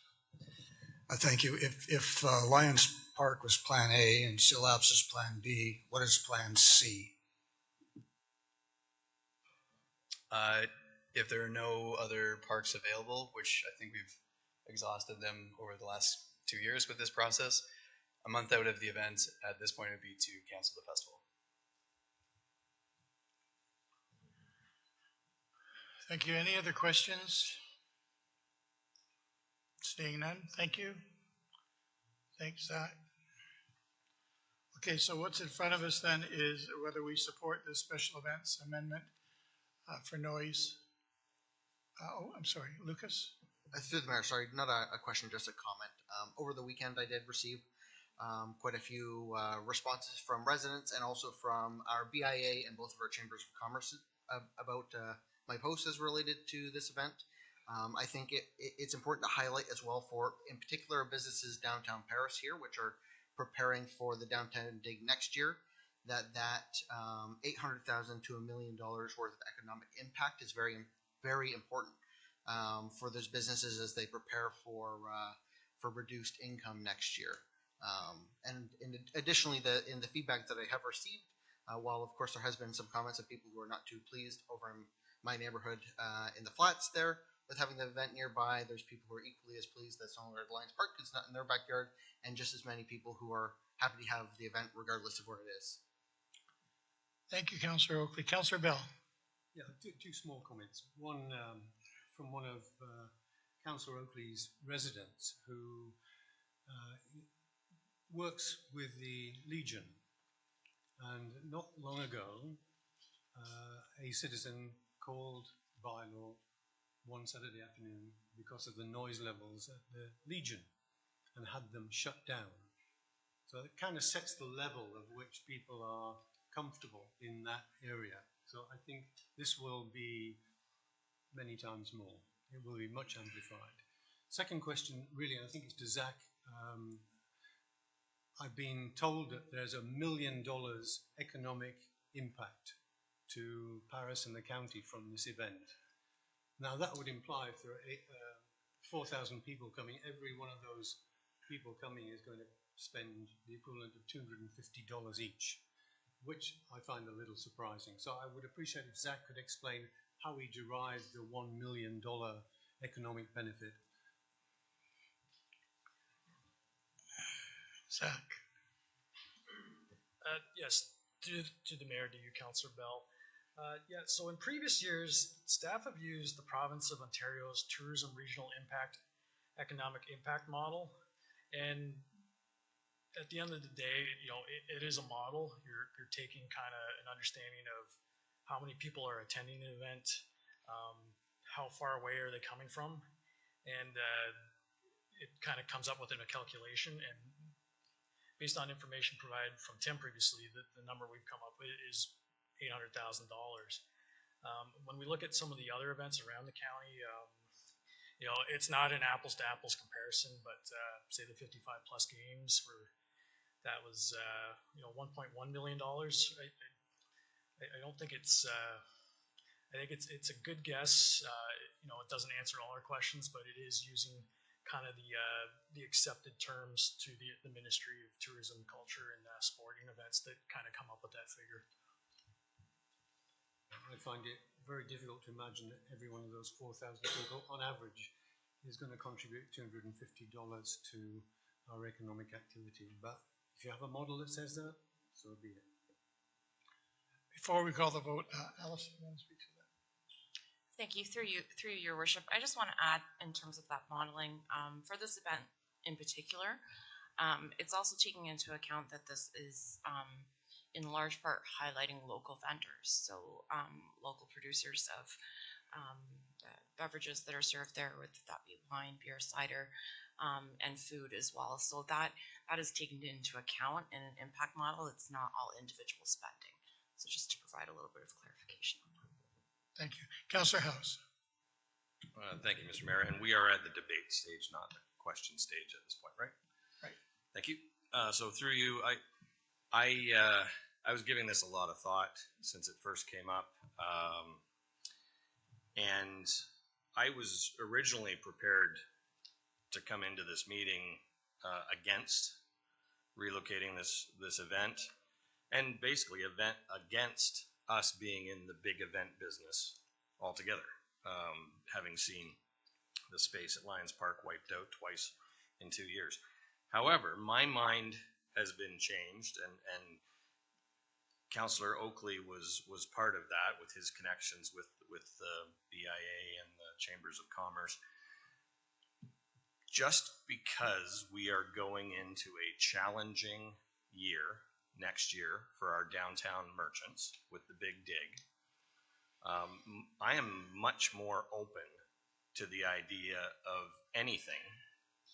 Thank you. If Lions Park was Plan A and SILAPS is Plan B, what is Plan C? If there are no other parks available, which I think we've exhausted them over the last 2 years with this process, a month out of the event at this point would be to cancel the festival. Thank you. Any other questions? Seeing none, thank you. Thanks, Zach. Okay, so what's in front of us then is whether we support the special events amendment for noise. Oh, I'm sorry, Lucas? Through the mayor, sorry, not a question, just a comment. Over the weekend, I did receive quite a few responses from residents and also from our BIA and both of our chambers of commerce about my post as related to this event. I think it's important to highlight as well for, in particular, businesses downtown Paris here, which are preparing for the downtown dig next year, that $800,000 to $1 million worth of economic impact is very, very important for those businesses as they prepare for reduced income next year. And additionally, in the feedback that I have received, while of course there has been some comments of people who are not too pleased over in my neighborhood in the flats there with having the event nearby, there's people who are equally as pleased that Songbird Lions Park is not in their backyard, and just as many people who are happy to have the event regardless of where it is. Thank you, Councillor Oakley. Councillor Bell. Yeah, two small comments. One from one of Councillor Oakley's residents who works with the Legion, and not long ago a citizen called bylaw one Saturday afternoon because of the noise levels at the Legion and had them shut down. So it kind of sets the level of which people are comfortable in that area. So I think this will be many times more. It will be much amplified. Second question, really, I think it's to Zach. I've been told that there's $1 million economic impact to Paris and the county from this event. Now that would imply if there are 4,000 people coming, every one of those people coming is going to spend the equivalent of $250 each, which I find a little surprising. So I would appreciate if Zach could explain how he derived the $1 million economic benefit. Zach. Yes, to the mayor, to you, Councillor Bell. Yeah, so in previous years, staff have used the province of Ontario's Tourism Regional Impact Economic Impact Model, and at the end of the day, you know, it is a model. You're taking kind of an understanding of how many people are attending the event, how far away are they coming from, and it kind of comes up within a calculation. And based on information provided from Tim previously, the number we've come up with is $800,000. When we look at some of the other events around the county, you know, it's not an apples to apples comparison, but say the 55 plus games where that was, you know, $1.1 million. I don't think it's, I think it's a good guess. You know, it doesn't answer all our questions, but it is using kind of the accepted terms to the Ministry of Tourism, Culture, and Sporting events that kind of come up with that figure. I find it very difficult to imagine that every one of those 4,000 people, on average, is going to contribute $250 to our economic activity. But if you have a model that says that, so be it. Before we call the vote, Alice, you want to speak to that? Thank you. Through your worship, I just want to add in terms of that modeling for this event in particular. It's also taking into account that this is in large part highlighting local vendors, so local producers of beverages that are served there, whether that be wine, beer, cider, and food as well. So that is taken into account in an impact model. It's not all individual spending. So just to provide a little bit of clarification on that. Thank you. Councillor House. Thank you, Mr. Mayor. And we are at the debate stage, not the question stage at this point, right? Right. Thank you. So through you, I was giving this a lot of thought since it first came up. And I was originally prepared to come into this meeting against relocating this event, and basically against us being in the big event business altogether, having seen the space at Lions Park wiped out twice in 2 years. However, my mind has been changed, and Councillor Oakley was part of that with his connections with the BIA and the Chambers of Commerce. Just because we are going into a challenging year next year for our downtown merchants with the big dig, I am much more open to the idea of anything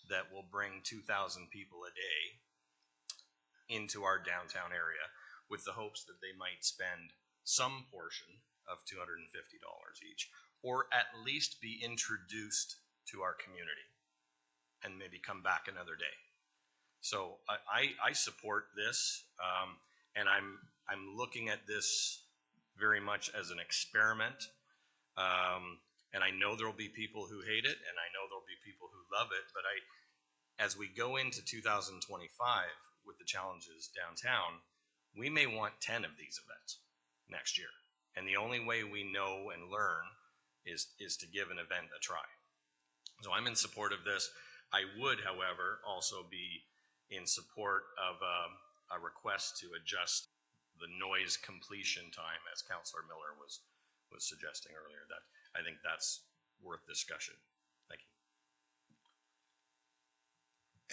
that will bring 2,000 people a day into our downtown area, with the hopes that they might spend some portion of $250 each, or at least be introduced to our community and maybe come back another day. So I support this, and I'm looking at this very much as an experiment. And I know there will be people who hate it, and I know there will be people who love it. But as we go into 2025 with the challenges downtown, we may want 10 of these events next year. And the only way we know and learn is to give an event a try. So I'm in support of this. I would, however, also be in support of a request to adjust the noise completion time, as Councillor Miller was suggesting earlier. That I think that's worth discussion. Thank you.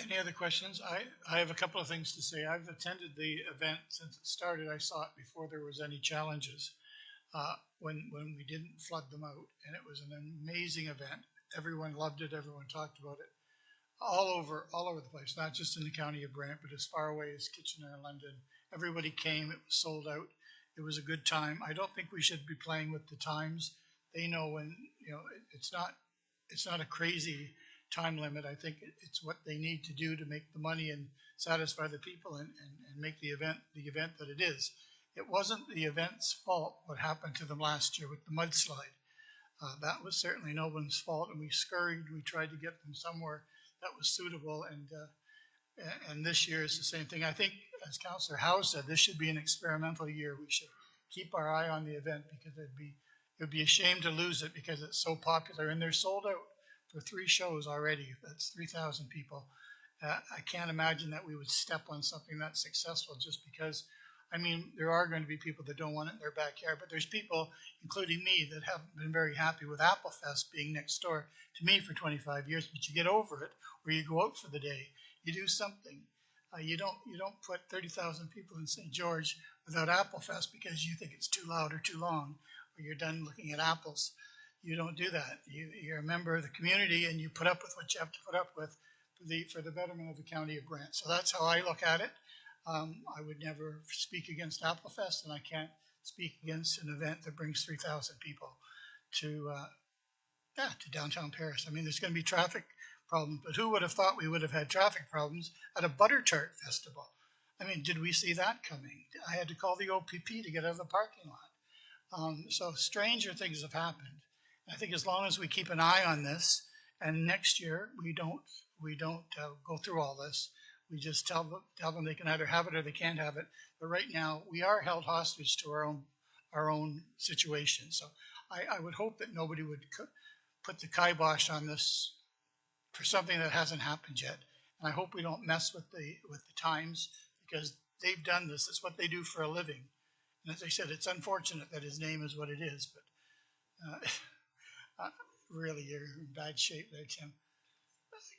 Any other questions? I have a couple of things to say. I've attended the event since it started. I saw it before there was any challenges, when we didn't flood them out, and it was an amazing event. Everyone loved it. Everyone talked about it. All over the place, not just in the county of Brant, but as far away as Kitchener and London. Everybody came. It was sold out. It was a good time. I don't think we should be playing with the times. They know when, it's not a crazy time limit. I think it's what they need to do to make the money and satisfy the people and make the event that it is. It wasn't the event's fault what happened to them last year with the mudslide. That was certainly no one's fault, and we scurried. We tried to get them somewhere that was suitable, and this year is the same thing. I think, as Councillor Howe said, this should be an experimental year. We should keep our eye on the event, because it would be a shame to lose it because it's so popular, and they're sold out for 3 shows already. That's 3,000 people. I can't imagine that we would step on something that's successful just because. I mean, there are going to be people that don't want it in their backyard, but there's people, including me, that haven't been very happy with Applefest being next door to me for 25 years. But you get over it, or you go out for the day. You do something. You don't put 30,000 people in St. George without Applefest because you think it's too loud or too long, or you're done looking at apples. You don't do that. You're a member of the community, and you put up with what you have to put up with for the betterment of the county of Brant. So that's how I look at it. I would never speak against Applefest, and I can't speak against an event that brings 3,000 people to downtown Paris. I mean, there's going to be traffic problems, but who would have thought we would have had traffic problems at a butter tart festival? I mean, did we see that coming? I had to call the OPP to get out of the parking lot. So stranger things have happened. I think as long as we keep an eye on this, and next year we don't go through all this. We just tell them they can either have it or they can't have it. But right now, we are held hostage to our own situation. So I would hope that nobody would put the kibosh on this for something that hasn't happened yet. And I hope we don't mess with the times, because they've done this. It's what they do for a living. And as I said, it's unfortunate that his name is what it is, but really, you're in bad shape there, Tim.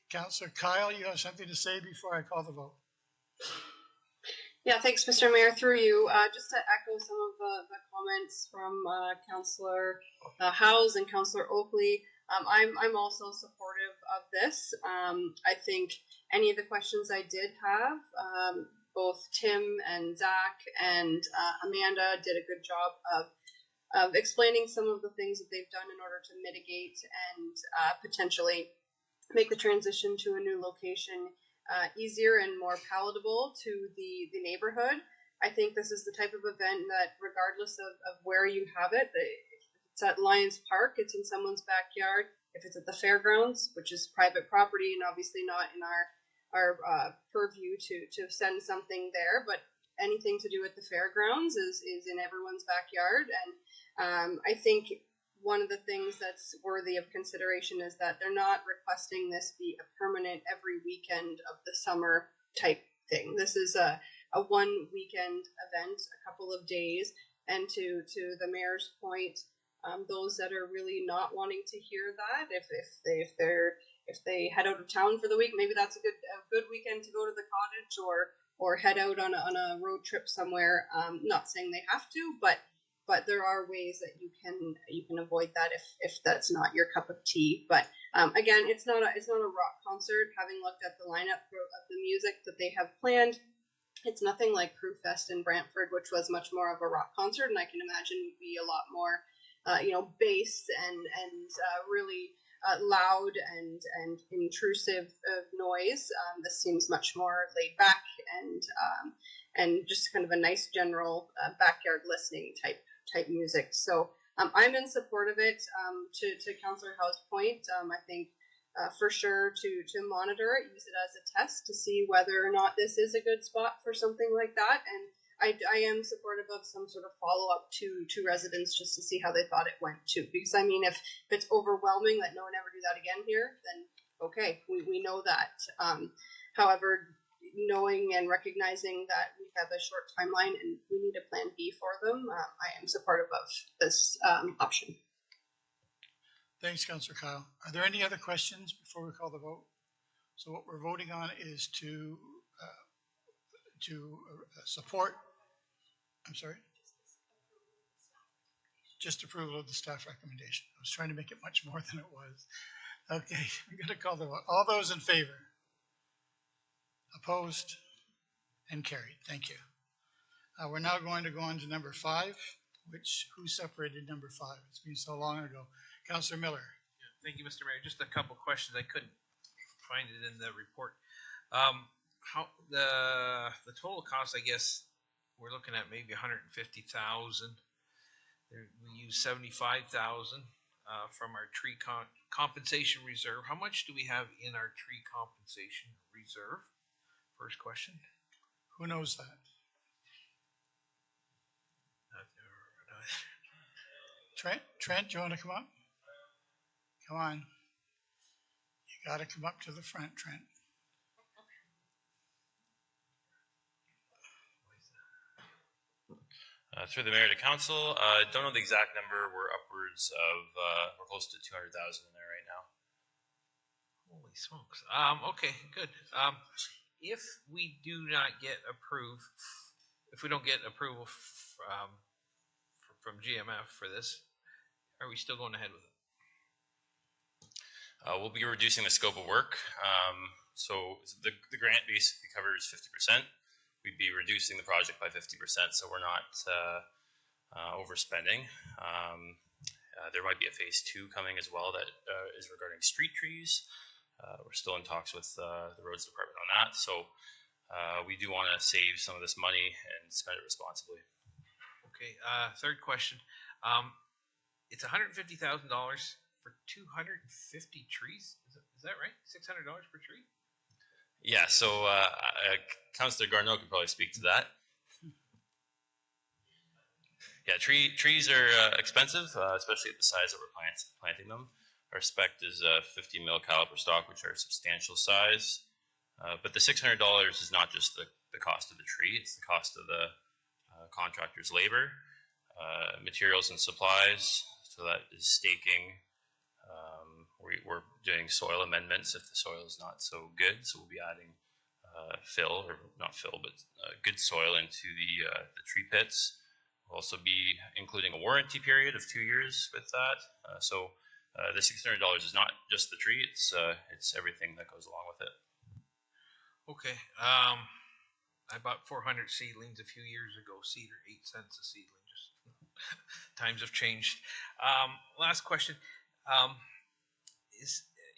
Councillor Kyle, you have something to say before I call the vote? Yeah, thanks, Mr. Mayor. Through you, just to echo some of the comments from Councillor Howes and Councillor Oakley. I'm also supportive of this. I think any of the questions I did have, both Tim and Zach and Amanda did a good job of explaining some of the things that they've done in order to mitigate and potentially make the transition to a new location easier and more palatable to the neighborhood. I think this is the type of event that, regardless of where you have it, if it's at Lions Park, it's in someone's backyard. If it's at the fairgrounds, which is private property and obviously not in our purview to send something there, but anything to do with the fairgrounds is in everyone's backyard. And I think one of the things that's worthy of consideration is that they're not requesting this be a permanent every weekend of the summer type thing. This is a one weekend event, a couple of days. And to the mayor's point, those that are really not wanting to hear that, if they head out of town for the week, maybe that's a good weekend to go to the cottage or head out on a road trip somewhere. Not saying they have to, but there are ways that you can avoid that if that's not your cup of tea. But again, it's not a rock concert. Having looked at the lineup of the music that they have planned, it's nothing like Crew Fest in Brantford, which was much more of a rock concert, and I can imagine would be a lot more bass and really loud and intrusive noise. This seems much more laid back and just kind of a nice general backyard listening type music. So I'm in support of it. To Councillor Howe's point, I think for sure to monitor it, use it as a test to see whether or not this is a good spot for something like that. And I am supportive of some sort of follow-up to residents just to see how they thought it went too. Because I mean, if it's overwhelming that no one ever do that again here, then okay, we know that. However, knowing and recognizing that we have a short timeline and we need a plan B for them, I am supportive of this option. Thanks, Councillor Kyle. Are there any other questions before we call the vote? So what we're voting on is to support, I'm sorry? Just approval of the staff recommendation. I was trying to make it much more than it was. Okay, I'm going to call the vote. All those in favor? Opposed? And carried. Thank you. We're now going to go on to number 5, who separated number 5? It's been so long ago. Councillor Miller. Yeah, thank you, Mr. Mayor. Just a couple questions. I couldn't find it in the report. How the total cost? I guess we're looking at maybe 150,000. We use 75,000 from our tree compensation reserve. How much do we have in our tree compensation reserve? First question. Who knows that? Trent, do you want to come up? Come on. You got to come up to the front, Trent. Through the mayor to council, don't know the exact number. We're upwards of, we're close to 200,000 in there right now. Holy smokes. Okay, good. If we do not get approved, if we don't get approval from GMF for this, are we still going ahead with it? We'll be reducing the scope of work. So the grant basically covers 50%. We'd be reducing the project by 50%, so we're not overspending. There might be a phase 2 coming as well that is regarding street trees. We're still in talks with the roads department on that. So we do want to save some of this money and spend it responsibly. Okay, third question. It's $150,000 for 250 trees. Is that right? $600 per tree? Yeah, so Councillor Garneau could probably speak to that. Yeah, trees are expensive, especially at the size that we're planting them. Our spec is 50 mil caliber stock, which are a substantial size. But the $600 is not just the cost of the tree; it's the cost of the contractor's labor, materials and supplies. So that is staking. We're doing soil amendments if the soil is not so good. So we'll be adding fill, or not fill, but good soil into the tree pits. We'll also be including a warranty period of 2 years with that. So the $600 is not just the tree; it's everything that goes along with it. Okay. I bought 400 seedlings a few years ago. Cedar, 8 cents a seedling. Just times have changed. Last question.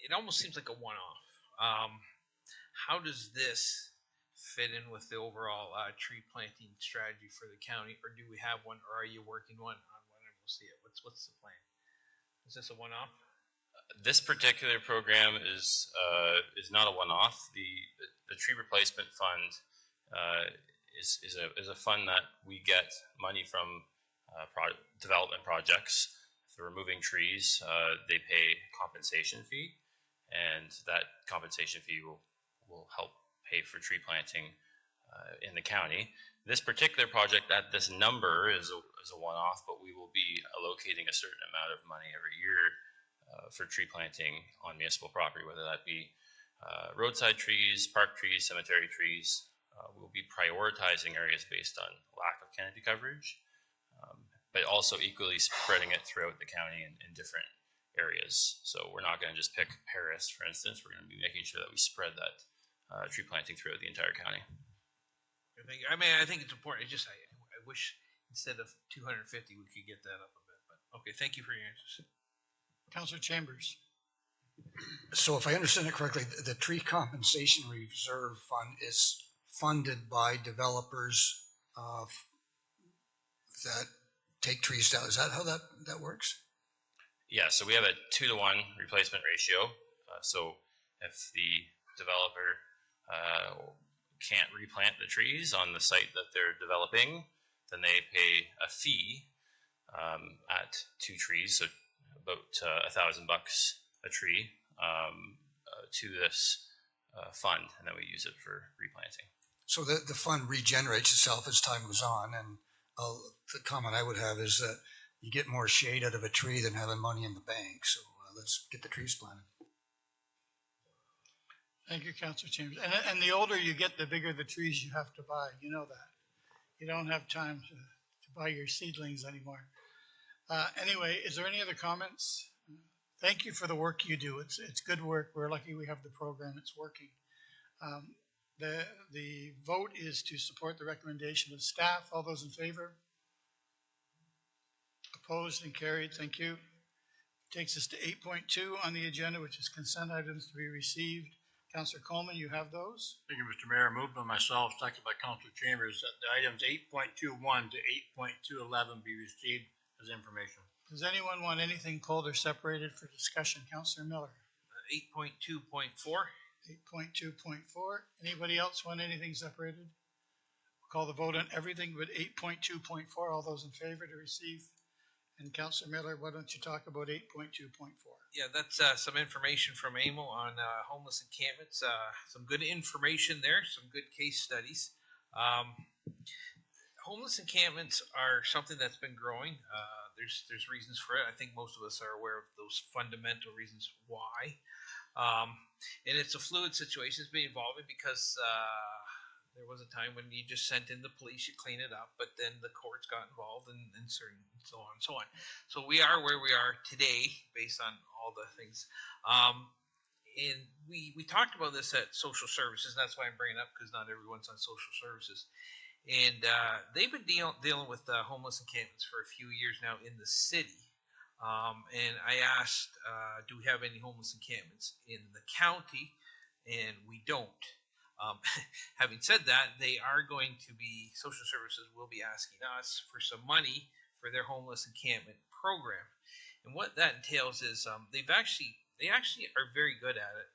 It almost seems like a one-off. How does this fit in with the overall tree planting strategy for the county, or do we have one, or are you working on one, and we'll see it? What's the plan? Is this a one-off? This particular program is not a one-off. The tree replacement fund is a fund that we get money from development projects. If they're removing trees, they pay compensation fee, and that compensation fee will help pay for tree planting in the county. This particular project, at this number, is a one-off, but we will be allocating a certain amount of money every year for tree planting on municipal property, whether that be roadside trees, park trees, cemetery trees. We'll be prioritizing areas based on lack of canopy coverage, but also equally spreading it throughout the county in different areas. So we're not going to just pick Paris, for instance. We're going to be making sure that we spread that tree planting throughout the entire county. I think it's important. I wish instead of 250, we could get that up a bit. But okay, thank you for your answers. Councillor Chambers. So if I understand it correctly, the tree compensation reserve fund is funded by developers that take trees down. Is that how that works? Yeah, so we have a 2-to-1 replacement ratio. So if the developer can't replant the trees on the site that they're developing, then they pay a fee at 2 trees, so about $1,000 a tree, to this fund, and then we use it for replanting. So the fund regenerates itself as time goes on, and the comment I would have is that you get more shade out of a tree than having money in the bank. So let's get the trees planted. Thank you, Councillor Chambers. And the older you get, the bigger the trees you have to buy. You know that. You don't have time to buy your seedlings anymore. Anyway, is there any other comments? Thank you for the work you do. It's good work. We're lucky we have the program. It's working. The vote is to support the recommendation of staff. All those in favor? Opposed and carried. Thank you. Takes us to 8.2 on the agenda, which is consent items to be received. Councillor Coleman, you have those? Thank you, Mr. Mayor. Moved by myself, seconded by Councillor Chambers, that the items 8.21 to 8.211 be received as information. Does anyone want anything pulled or separated for discussion? Councillor Miller. 8.2.4. 8.2.4. Anybody else want anything separated? We'll call the vote on everything but 8.2.4. All those in favor to receive? And Councillor Miller, why don't you talk about 8.2.4? Yeah, that's some information from AMO on homeless encampments. Some good information there, some good case studies. Homeless encampments are something that's been growing. There's reasons for it. I think most of us are aware of those fundamental reasons why. And it's a fluid situation. It's been evolving because there was a time when you just sent in the police, you clean it up, but then the courts got involved and certain so on and so on. So we are where we are today based on all the things. And we talked about this at social services. That's why I'm bringing it up, because not everyone's on social services. And they've been dealing with homeless encampments for a few years now in the city. And I asked, do we have any homeless encampments in the county? And we don't. Having said that, they are going to be, social services will be asking us for some money for their homeless encampment program. And what that entails is they actually are very good at it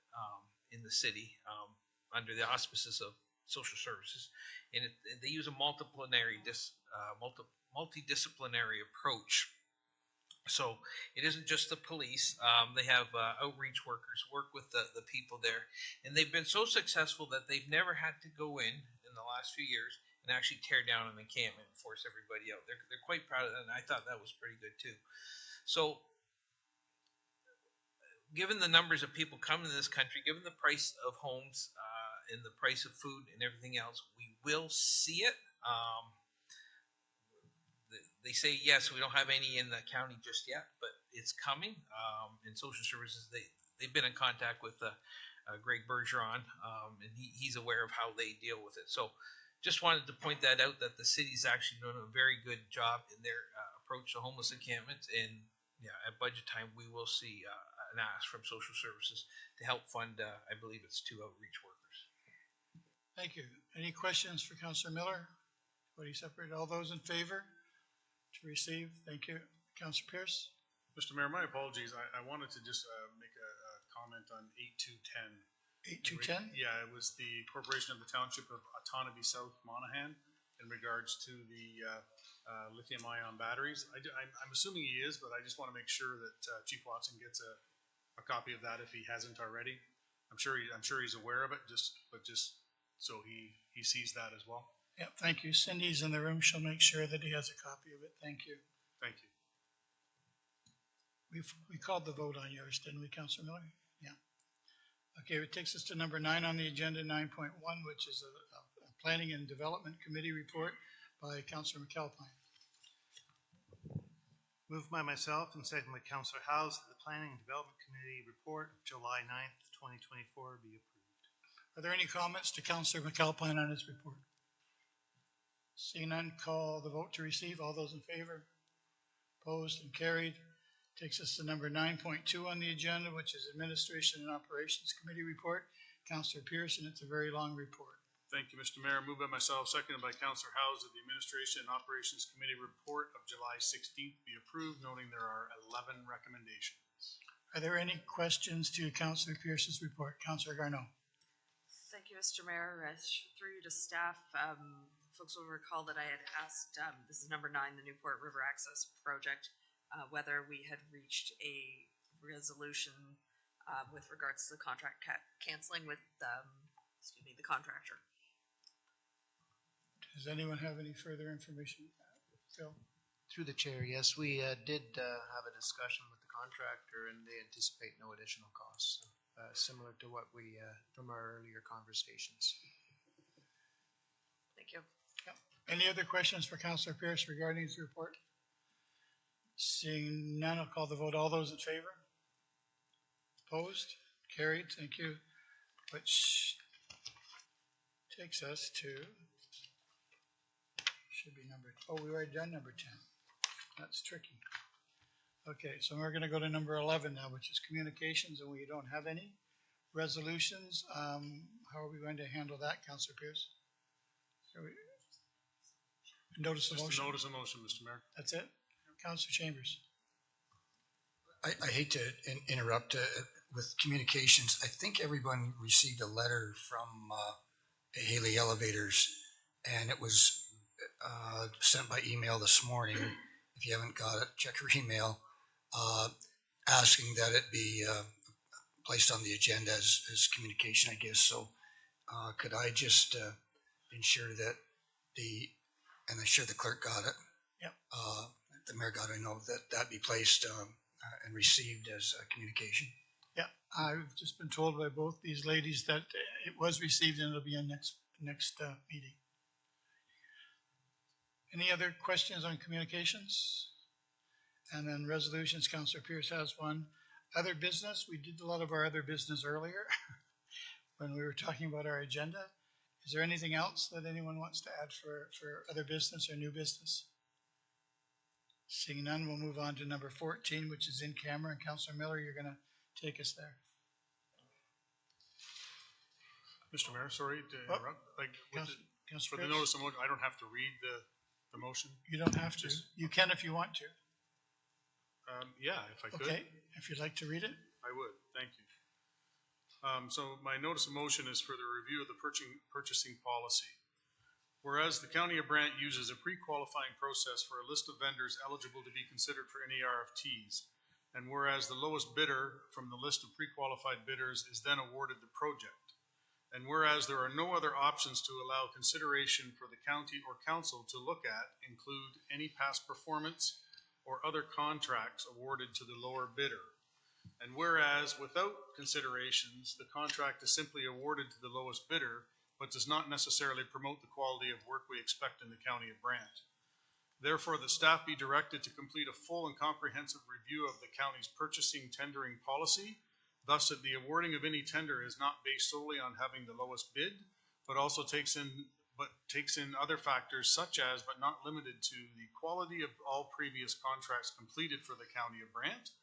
in the city under the auspices of social services, and they use a multidisciplinary approach. So it isn't just the police. They have outreach workers work with the people there, and they've been so successful that they've never had to go in the last few years and actually tear down an encampment and force everybody out. They're quite proud of that, and I thought that was pretty good too. So given the numbers of people coming to this country, given the price of homes and the price of food and everything else, we will see it. They say, yes, we don't have any in the county just yet, but it's coming. And social services, they've been in contact with Greg Bergeron, and he's aware of how they deal with it. So just wanted to point that out, that the city's actually doing a very good job in their approach to homeless encampments. And yeah, at budget time, we will see an ask from social services to help fund, I believe it's 2 outreach workers. Thank you. Any questions for Councillor Miller? What do you separate? All those in favor to receive? Thank you. Councillor Pierce? Mr. Mayor, my apologies. I wanted to just make a comment on 8210. 8210? Yeah, it was the Corporation of the Township of Otonabee South Monaghan in regards to the lithium-ion batteries. I'm assuming he is, but I just want to make sure that Chief Watson gets a copy of that if he hasn't already. I'm sure he's aware of it, just so he sees that as well. Yeah, thank you. Cindy's in the room. She'll make sure that he has a copy of it. Thank you. Thank you. We called the vote on yours, didn't we, Councillor Miller? Yeah. Okay, it takes us to number 9 on the agenda, 9.1, which is a Planning and Development Committee report by Councillor McAlpine. Moved by myself and seconded by Councillor House that the Planning and Development Committee report of July 9th, 2024 be approved. Are there any comments to Councillor McAlpine on his report? Seeing none, call the vote to receive. All those in favor? Opposed and carried. Takes us to number 9.2 on the agenda, which is Administration and Operations Committee report. Councillor Pearson, it's a very long report. Thank you, Mr. Mayor. Moved by myself, seconded by Councillor Howes, that the Administration and Operations Committee report of July 16th be approved, noting there are 11 recommendations. Are there any questions to Councillor Pearson's report? Councillor Garneau. Thank you, Mr. Mayor. Through you to staff, folks will recall that I had asked, this is number 9, the Newport River Access Project, whether we had reached a resolution with regards to the contract canceling with the contractor. Does anyone have any further information? Phil? Through the chair, yes, we did have a discussion with the contractor, and they anticipate no additional costs, similar to what we from our earlier conversations. Thank you. Yep. Any other questions for Councillor Pierce regarding his report? Seeing none, I'll call the vote. All those in favor? Opposed? Carried. Thank you. Which takes us to, should be number, we already done number 10. That's tricky. Okay, so we're going to go to number 11 now, which is communications, and we don't have any resolutions. How are we going to handle that, Councillor Pierce? Notice of motion? Just a notice of motion, Mr. Mayor. That's it? Councillor Chambers. I hate to interrupt with communications. I think everyone received a letter from Haley Elevators, and it was sent by email this morning. If you haven't got it, check your email, asking that it be placed on the agenda as communication, I guess. So could I just ensure that and I'm sure the clerk got it. Yep. The mayor got to know that be placed and received as communication. Yeah, I've just been told by both these ladies that it was received and it'll be in next meeting. Any other questions on communications? And then resolutions, Councillor Pierce has one. Other business, we did a lot of our other business earlier when we were talking about our agenda. Is there anything else that anyone wants to add for other business or new business? Seeing none, we'll move on to number 14, which is in camera. And Councillor Miller, you're going to take us there. Mr. Mayor, sorry to interrupt. For the notice of motion, I don't have to read the motion? You don't have to. You can if you want to. Yeah, if I could. Okay, if you'd like to read it. I would, thank you. So my notice of motion is for the review of the purchasing policy. Whereas the County of Brant uses a pre-qualifying process for a list of vendors eligible to be considered for any RFTs, and whereas the lowest bidder from the list of pre-qualified bidders is then awarded the project, and whereas there are no other options to allow consideration for the county or council to look at include any past performance or other contracts awarded to the lower bidder, and whereas without considerations, the contract is simply awarded to the lowest bidder, but does not necessarily promote the quality of work we expect in the County of Brant. Therefore, the staff be directed to complete a full and comprehensive review of the county's purchasing tendering policy, thus that the awarding of any tender is not based solely on having the lowest bid, but also takes in other factors such as, but not limited to, the quality of all previous contracts completed for the County of Brant,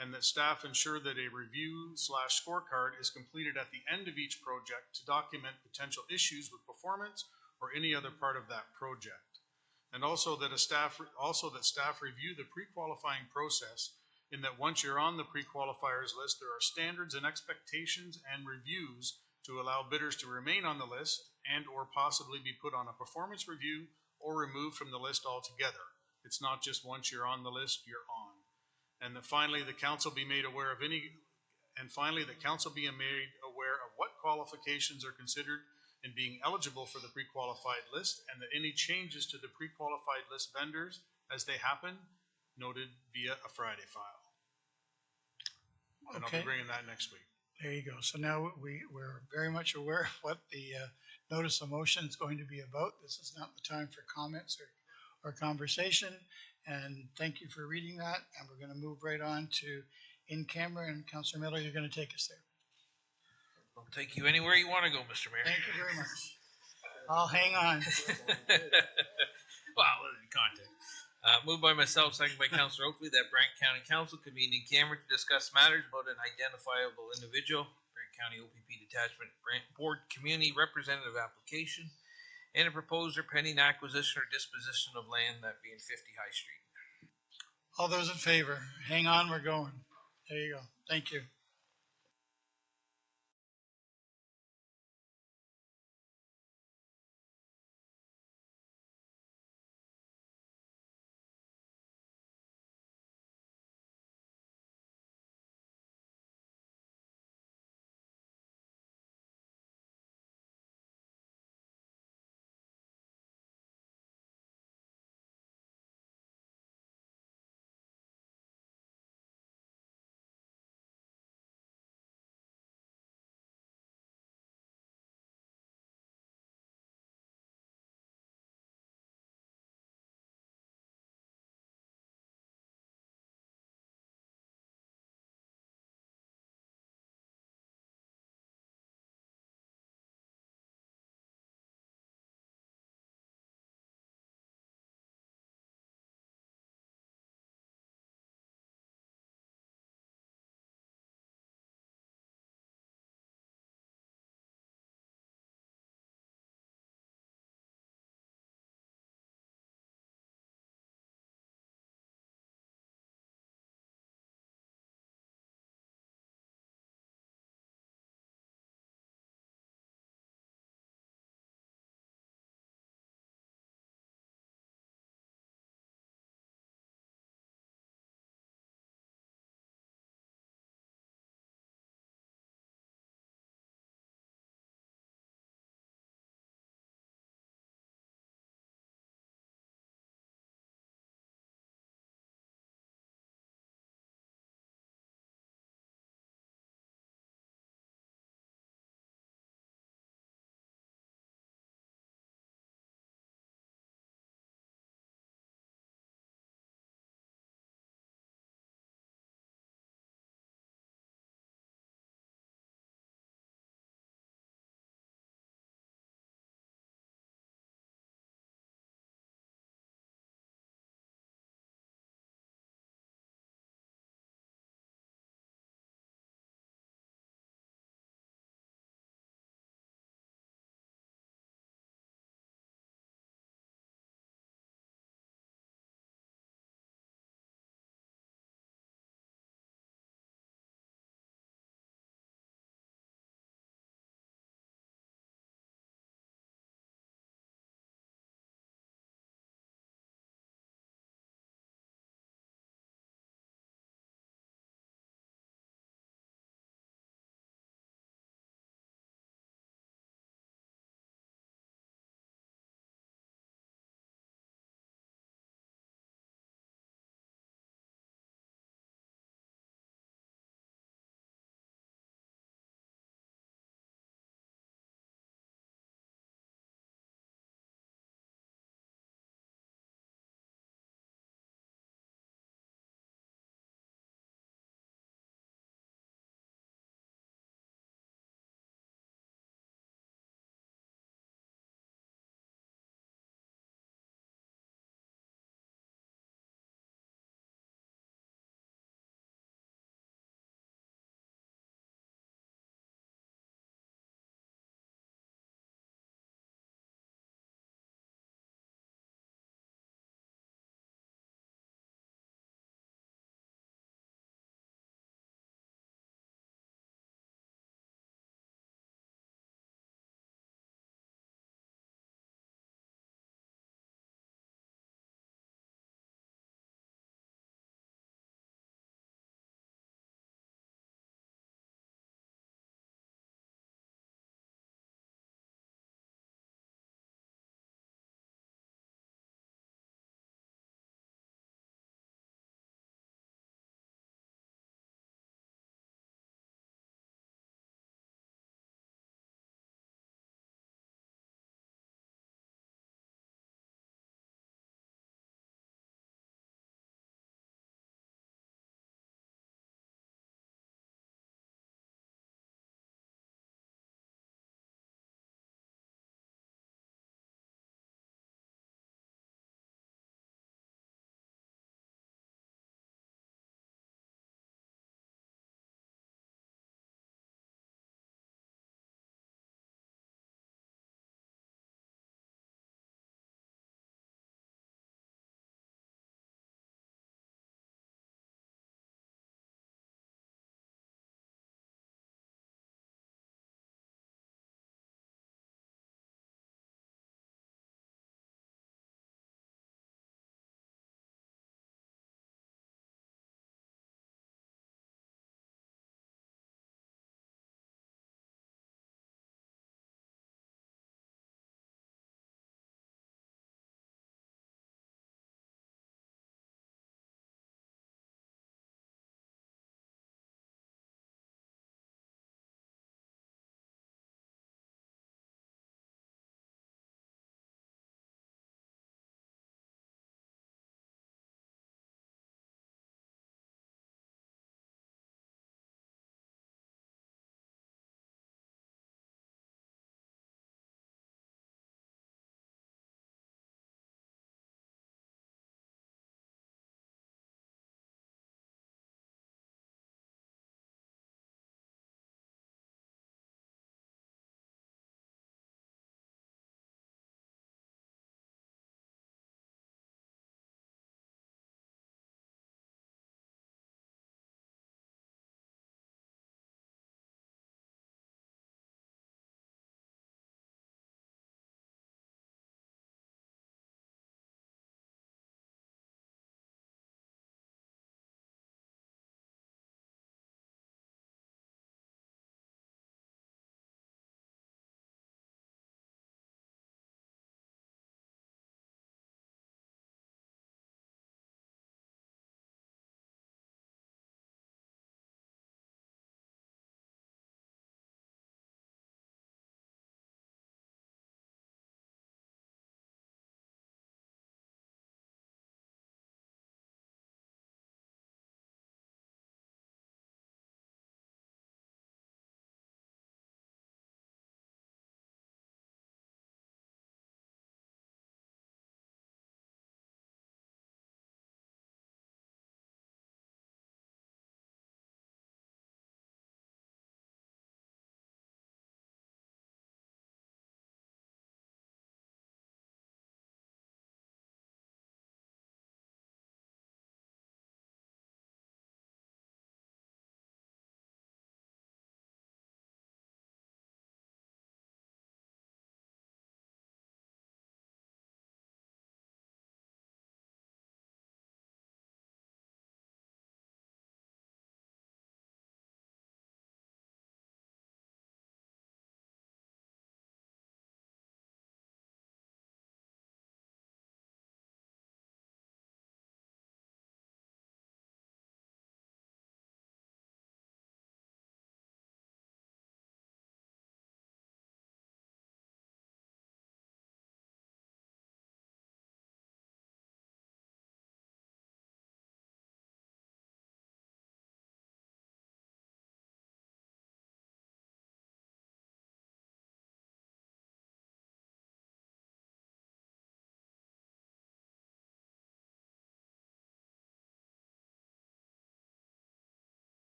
and that staff ensure that a review/scorecard is completed at the end of each project to document potential issues with performance or any other part of that project. And also that staff review the pre-qualifying process, in that once you're on the pre-qualifiers list, there are standards and expectations and reviews to allow bidders to remain on the list and or possibly be put on a performance review or removed from the list altogether. It's not just once you're on the list, you're on. And then finally, the council be made aware of what qualifications are considered in being eligible for the pre-qualified list, and that any changes to the pre-qualified list vendors as they happen, noted via a Friday file. And I'll Okay. be bringing that next week. There you go. So now we're very much aware of what the notice of motion is going to be about. This is not the time for comments or conversation. And thank you for reading that. And we're going to move right on to in camera. And Councilor Miller, you're going to take us there. I'll take you anywhere you want to go, Mr. Mayor. Thank you very much. I'll hang on. Well, in context. Moved by myself, second by Councilor Oakley, that Brant County Council convene in camera to discuss matters about an identifiable individual, Brant County OPP Detachment Brant Board Community Representative application, and a proposed or pending acquisition or disposition of land, that being 50 High Street. All those in favor, hang on, we're going. There you go. Thank you.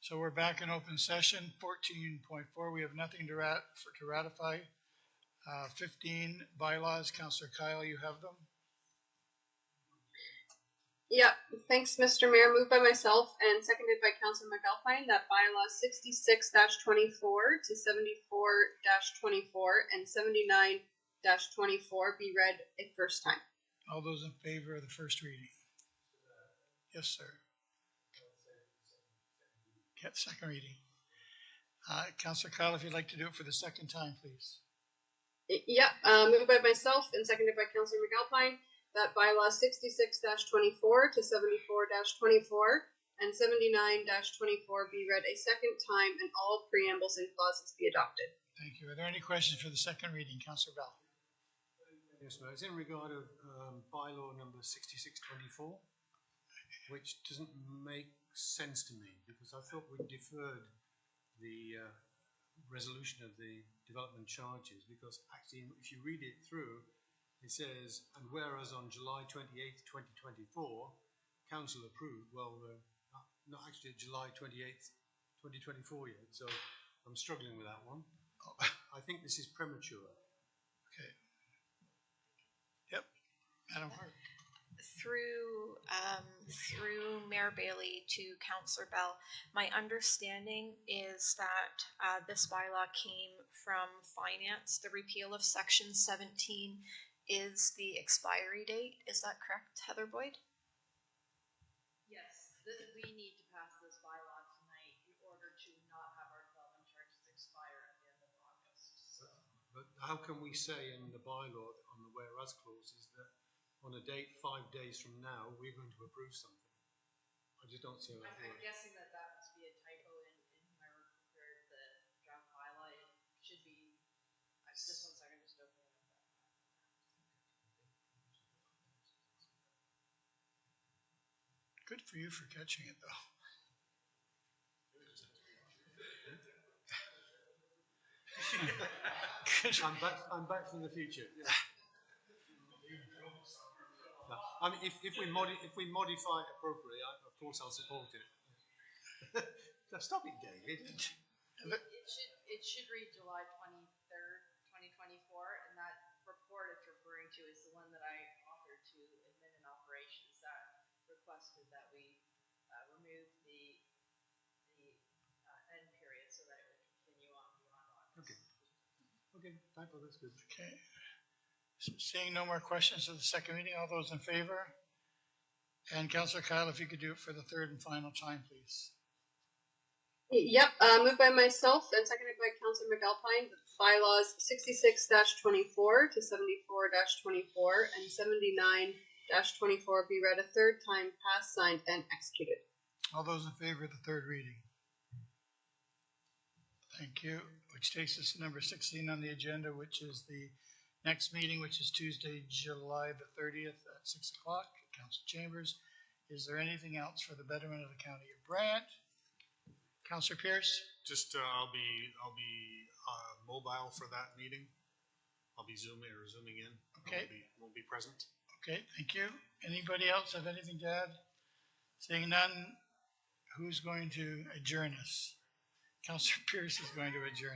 So we're back in open session. 14.4, we have nothing to ratify. 15, bylaws. Councillor Kyle, you have them? Yeah, thanks, Mr. Mayor. Moved by myself and seconded by Councilor McAlpine that bylaw 66-24 to 74-24 and 79-24 be read a first time. All those in favor of the first reading? Yes, sir. Get second reading. Councillor Kyle, if you'd like to do it for the second time, please. Yeah, moved by myself and seconded by Councilor McAlpine that bylaw 66-24 to 74-24 and 79-24 be read a second time and all preambles and clauses be adopted. Thank you. Are there any questions for the second reading? Councillor Bell. Yes, Mayor. It's in regard of bylaw number 6624, which doesn't make sense to me because I thought we deferred the resolution of the development charges because actually if you read it through, it says, and whereas on July 28th, 2024, council approved, well, not actually July 28th, 2024 yet, so I'm struggling with that one. I think this is premature. Okay. Yep. Madam Clerk. Through Mayor Bailey to Councillor Bell, my understanding is that this bylaw came from Finance. The repeal of Section 17 is the expiry date. Is that correct, Heather Boyd? Yes, we need to pass this bylaw tonight in order to not have our development charges expire at the end of August. So. But how can we say in the bylaw on the whereas clauses that on a date 5 days from now we're going to approve something? I just don't see how that I'm works. guessing that must be a typo in whoever prepared the draft bylaw. It should be, just 1 second, just opening up that. Good for you for catching it, though. I'm back from the future. Yeah. No, I mean, if we modify it appropriately, of course I'll support it. Stop it, David. It should read July 23rd, 2024, and that report it's referring to is the one that I authored to admin and operations that requested that we remove the end period so that it would continue on beyond August. Okay, typo, that's good. Okay. Seeing no more questions of the second reading, all those in favor? And Councillor Kyle, if you could do it for the third and final time, please. Yep, moved by myself and seconded by Councilor McAlpine, bylaws 66-24 to 74-24 and 79-24 be read a third time, passed, signed, and executed. All those in favor of the third reading? Thank you. Which takes us to number 16 on the agenda, which is the next meeting, which is Tuesday, July the 30th at 6 o'clock at Council Chambers. Is there anything else for the betterment of the County of Brant? Councillor Pierce? Just, I'll be mobile for that meeting. I'll be zooming in. Okay. Won't be present. Okay, thank you. Anybody else have anything to add? Seeing none, who's going to adjourn us? Councillor Pierce is going to adjourn.